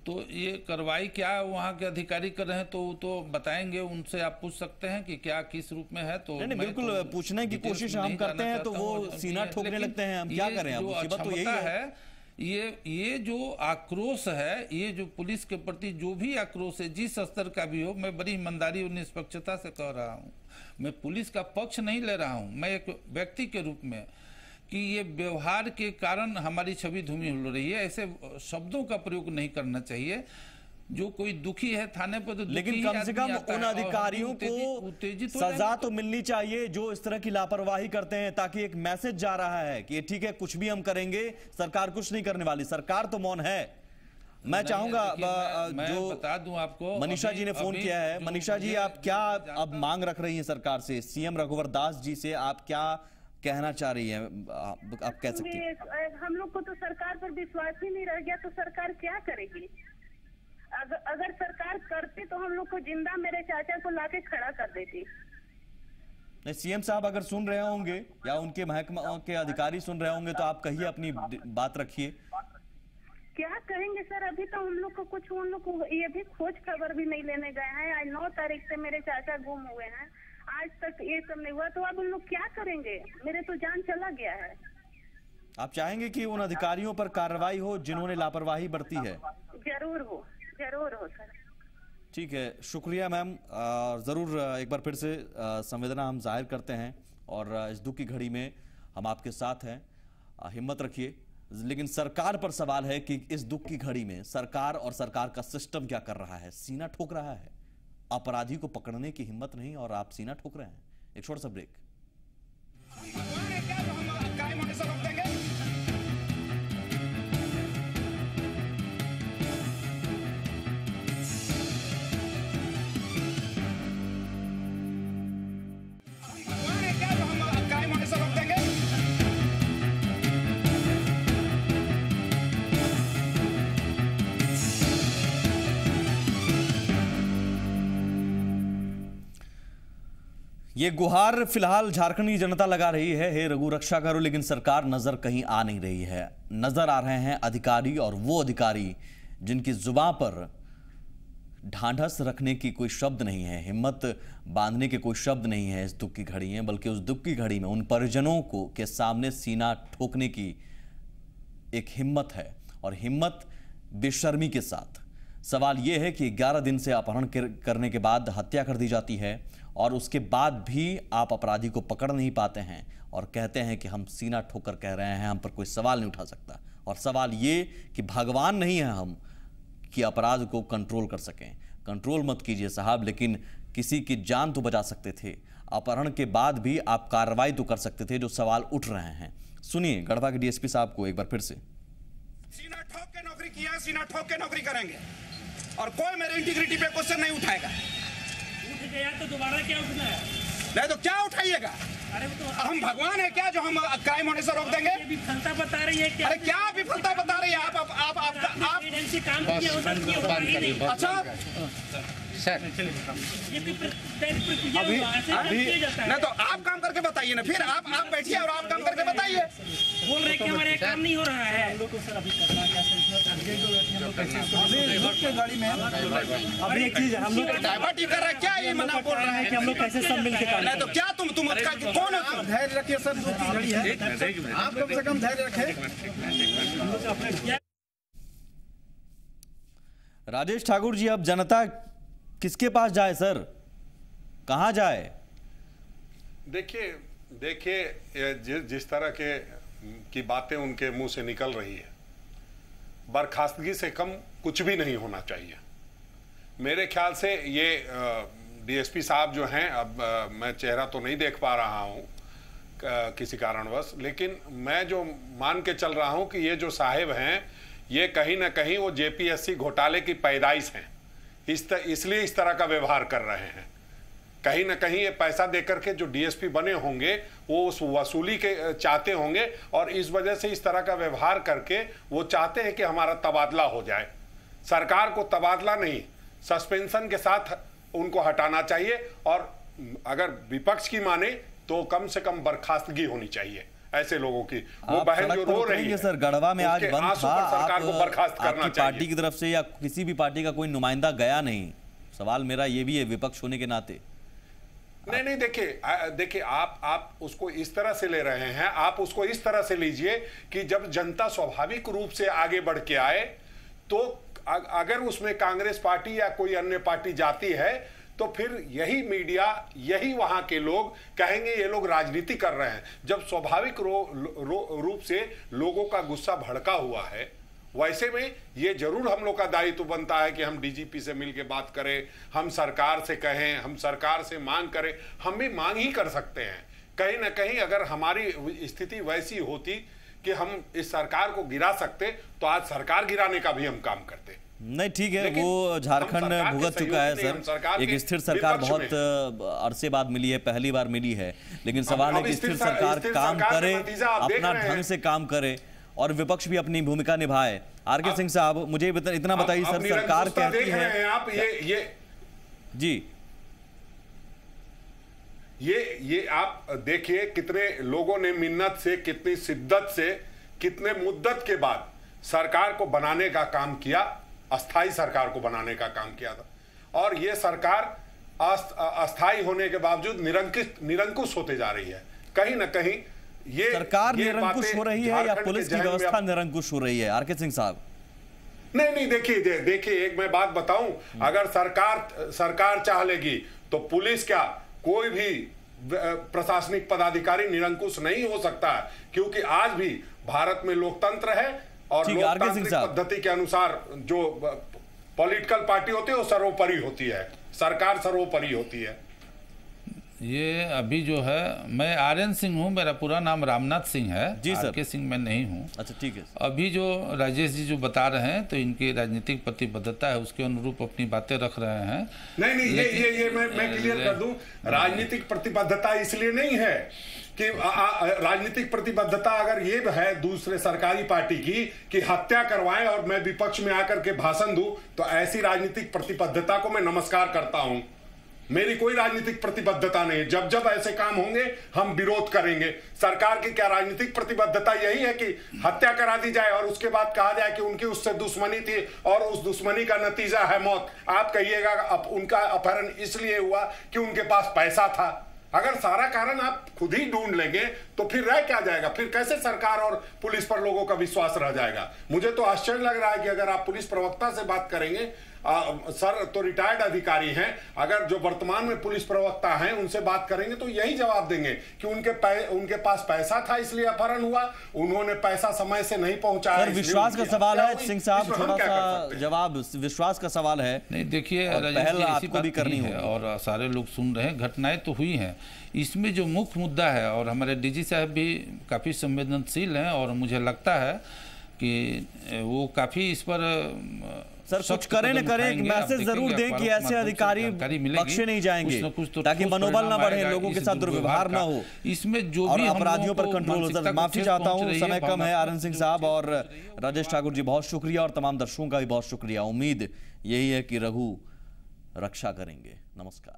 तो ये कार्रवाई क्या वहाँ के अधिकारी कर रहे हैं तो बताएंगे, उनसे आप पूछ सकते हैं कि क्या किस रूप में है। तो नहीं, बिल्कुल तो पूछने की कोशिश हम करते हैं तो वो सीना ठोकने लगते हैं। हम क्या करें? मुसीबत तो यही है। ये जो आक्रोश है, ये जो पुलिस के प्रति जो भी आक्रोश है, जिस स्तर का भी हो, मैं बड़ी ईमानदारी और निष्पक्षता से कह रहा हूँ। मैं पुलिस का पक्ष नहीं ले रहा हूँ, मैं एक व्यक्ति के रूप में, कि ये व्यवहार के कारण हमारी छवि धूमिल हो रही है। ऐसे शब्दों का प्रयोग नहीं करना चाहिए। जो कोई दुखी है थाने पर तो लेकिन कम से कम उन अधिकारियों को सजा तो मिलनी चाहिए जो इस तरह की लापरवाही करते हैं, ताकि एक मैसेज जा रहा है कि ठीक है कुछ भी हम करेंगे, सरकार कुछ नहीं करने वाली। सरकार तो मौन है। मैं चाहूंगा जो बता दूं आपको, मनीषा जी ने फोन किया है। मनीषा जी, आप क्या अब मांग रख रही हैं सरकार से? सीएम रघुवर दास जी से आप क्या कहना चाह रही है? आप कह सकती हैं। हम लोग को तो सरकार पर विश्वास ही नहीं रह गया, तो सरकार क्या करेगी? अगर सरकार करती तो हम लोग को जिंदा मेरे चाचा को लाके खड़ा कर देती। नहीं, सीएम साहब अगर सुन रहे होंगे या उनके महकमा के अधिकारी सुन रहे होंगे तो आप कहिए, अपनी बात रखिए। क्या कहेंगे सर? अभी तो हम लोग को कुछ, उन लोग को ये भी खोज खबर भी नहीं लेने गए हैं। आज 9 तारीख से मेरे चाचा गुम हुए हैं, आज तक ये सब नहीं हुआ, तो अब उन लोग क्या करेंगे? मेरे तो जान चला गया है। आप चाहेंगे कि उन अधिकारियों पर कार्रवाई हो जिन्होंने लापरवाही बरती है? जरूर हो सर। ठीक है, शुक्रिया मैम। जरूर एक बार फिर से संवेदना हम जाहिर करते हैं और इस दुख की घड़ी में हम आपके साथ हैं। हिम्मत रखिए। लेकिन सरकार पर सवाल है कि इस दुख की घड़ी में सरकार और सरकार का सिस्टम क्या कर रहा है? सीना ठोक रहा है। अपराधी को पकड़ने की हिम्मत नहीं और आप सीना ठोक रहे हैं। एक छोटा सा ब्रेक। ये गुहार फिलहाल झारखंड की जनता लगा रही है, हे रघु रक्षा करो, लेकिन सरकार नजर कहीं आ नहीं रही है। नजर आ रहे हैं अधिकारी, और वो अधिकारी जिनकी जुबान पर ढांढस रखने की कोई शब्द नहीं है, हिम्मत बांधने के कोई शब्द नहीं है इस दुख की घड़ी में, बल्कि उस दुख की घड़ी में उन परिजनों को के सामने सीना ठोकने की एक हिम्मत है, और हिम्मत बेशर्मी के साथ। सवाल यह है कि 11 दिन से अपहरण करने के बाद हत्या कर दी जाती है, और उसके बाद भी आप अपराधी को पकड़ नहीं पाते हैं और कहते हैं कि हम सीना ठोकर कह रहे हैं, हम पर कोई सवाल नहीं उठा सकता। और सवाल ये कि भगवान नहीं है हम कि अपराध को कंट्रोल कर सकें। कंट्रोल मत कीजिए साहब, लेकिन किसी की जान तो बचा सकते थे। अपहरण के बाद भी आप कार्रवाई तो कर सकते थे। जो सवाल उठ रहे हैं, सुनिए गढ़वा के डीएसपी साहब को एक बार फिर से। सीना ठोक के नौकरी किया, सीना ठोक के नौकरी करेंगे, और कोई मेरे इंटीग्रिटी पे क्वेश्चन नहीं उठाएगा। गया तो दोबारा क्या उठना है? नहीं तो क्या उठाइएगा? अरे तो हम भगवान है क्या जो हम क्राइम होने से रोक देंगे? विफलता बता रही है क्या? अरे क्या विफलता बता रही है? आप काम किया। अच्छा सर, अभी नहीं तो आप काम करके बताइए ना, फिर आप बैठिए और आप काम करके बताइए। बोल रहे कि हमारे काम नहीं हो रहा है। हम लोग को सर अभी करना क्या गाड़ी में अभी एक चीज हम लोग डाइवर्ट कर रहे हैं क्या? ये मना बोल रहे हैं कि हम लोग कैसे सब मिलकर काम नहीं तो क्या तुम कौन हो? धैर्य रखिए सर, दुख की घड़ी है, आप कम से कम धैर्य रखें। राजेश ठाकुर जी, अब जनता किसके पास जाए सर? कहां जाए? देखिए जिस तरह की बातें उनके मुंह से निकल रही है, बर्खास्तगी से कम कुछ भी नहीं होना चाहिए। मेरे ख्याल से ये डीएसपी साहब जो हैं, अब मैं चेहरा तो नहीं देख पा रहा हूं किसी कारणवश, लेकिन मैं जो मान के चल रहा हूं कि ये जो साहिब हैं, ये कहीं ना कहीं वो जेपीएससी घोटाले की पैदाइश हैं, इसलिए इस तरह का व्यवहार कर रहे हैं। कहीं ना कहीं ये पैसा देकर के जो डीएसपी बने होंगे वो उस वसूली के चाहते होंगे, और इस वजह से इस तरह का व्यवहार करके वो चाहते हैं कि हमारा तबादला हो जाए। सरकार को तबादला नहीं, सस्पेंशन के साथ उनको हटाना चाहिए, और अगर विपक्ष की माने तो कम से कम बर्खास्तगी होनी चाहिए ऐसे लोगों की। वो बहन जो रो रही है सर, गढ़वा में आज बंद था, सरकार को बर्खास्त करना आपकी पार्टी की तरफ से या किसी भी पार्टी का कोई नुमाइंदा गया नहीं? सवाल मेरा ये भी है विपक्ष होने के नाते। नहीं, देखिए आप उसको इस तरह से ले रहे हैं, आप उसको इस तरह से लीजिए कि जब जनता स्वाभाविक रूप से आगे बढ़ के आए, तो अगर उसमें कांग्रेस पार्टी या कोई अन्य पार्टी जाती है तो फिर यही मीडिया, यही वहां के लोग कहेंगे ये लोग राजनीति कर रहे हैं। जब स्वाभाविक रूप से लोगों का गुस्सा भड़का हुआ है, वैसे में ये जरूर हम लोग का दायित्व बनता है कि हम डीजीपी से मिलकर बात करें, हम सरकार से कहें, हम सरकार से मांग करें। हम भी मांग ही कर सकते हैं। कहीं ना कहीं अगर हमारी स्थिति वैसी होती कि हम इस सरकार को गिरा सकते, तो आज सरकार गिराने का भी हम काम करते। नहीं, ठीक है, वो झारखंड भुगत चुका है सर। एक स्थिर सरकार बहुत अरसे बाद मिली है, पहली बार मिली है, लेकिन सवाल है कि स्थिर सरकार काम करे, अपना ढंग से काम करे और विपक्ष भी अपनी भूमिका निभाए। आरके सिंह साहब, मुझे इतना बताइए सर, सरकार कहती है आप जी ये आप देखिए कितने लोगों ने मिन्नत से, कितनी शिद्दत से, कितने मुद्दत के बाद सरकार को बनाने का काम किया, अस्थाई सरकार को बनाने का काम किया था, और ये सरकार अस्थाई होने के बावजूद निरंकुश होते जा रही है। कहीं ना कहीं ये सरकार निरंकुश हो रही है या पुलिस की व्यवस्था निरंकुश हो रही है? आरके सिंह साहब, नहीं, देखिए एक मैं बात बताऊं, अगर सरकार चाह लेगी तो पुलिस क्या, कोई भी प्रशासनिक पदाधिकारी निरंकुश नहीं हो सकता है, क्योंकि आज भी भारत में लोकतंत्र है और लोकतांत्रिक पद्धति के अनुसार जो पॉलिटिकल पार्टी होती है वो सर्वोपरि होती है, सरकार सर्वोपरि होती है। ये अभी जो है, मैं आर्यन सिंह हूँ, मेरा पूरा नाम रामनाथ सिंह है जी सर। आरके सिंह मैं नहीं हूँ। अच्छा, ठीक है। अभी जो राजेश जी जो बता रहे हैं, तो इनकी राजनीतिक प्रतिबद्धता है, उसके अनुरूप अपनी बातें रख रहे हैं। नहीं, ये मैं क्लियर कर दूं, राजनीतिक प्रतिबद्धता इसलिए नहीं है कि राजनीतिक प्रतिबद्धता अगर ये है दूसरे सरकारी पार्टी की कि हत्या करवाएं और मैं विपक्ष में आकर के भाषण दूं, तो ऐसी राजनीतिक प्रतिबद्धता को मैं नमस्कार करता हूं। मेरी कोई राजनीतिक प्रतिबद्धता नहीं। जब जब ऐसे काम होंगे हम विरोध करेंगे। सरकार की क्या राजनीतिक प्रतिबद्धता यही है कि हत्या करा दी जाए और उसके बाद कहा जाए कि उनकी उससे दुश्मनी थी और उस दुश्मनी का नतीजा है मौत? आप कहिएगा उनका अपहरण इसलिए हुआ कि उनके पास पैसा था। अगर सारा कारण आप खुद ही ढूंढ लेंगे तो फिर रह क्या जाएगा? फिर कैसे सरकार और पुलिस पर लोगों का विश्वास रह जाएगा? मुझे तो आश्चर्य लग रहा है कि अगर आप पुलिस प्रवक्ता से बात करेंगे, सर तो रिटायर्ड अधिकारी हैं, अगर जो वर्तमान में पुलिस प्रवक्ता हैं उनसे बात करेंगे तो यही जवाब देंगे कि उनके पास पैसा था इसलिए अपहरण हुआ, उन्होंने पैसा समय से नहीं पहुंचाया। सर, विश्वास का सवाल है सिंह साहब, थोड़ा सा जवाब विश्वास का सवाल है। नहीं, देखिए पहल आपको भी करनी है और सारे लोग सुन रहे हैं, घटनाएं तो हुई हैं। इसमें जो मुख्य मुद्दा है, और हमारे डीजी साहब भी काफ़ी संवेदनशील हैं और मुझे लगता है कि वो काफ़ी इस पर सर कुछ करें न करें, एक मैसेज जरूर दें कि ऐसे अधिकारी बख्शे नहीं जाएंगे, ताकि मनोबल ना बढ़े, लोगों के साथ दुर्व्यवहार ना हो, इसमें जो भी अपराधियों पर कंट्रोल हो। सर माफी चाहता हूं, समय कम है। आर्यन सिंह साहब और राजेश ठाकुर जी बहुत शुक्रिया, और तमाम दर्शकों का भी बहुत शुक्रिया। उम्मीद यही है कि रघु रक्षा करेंगे। नमस्कार।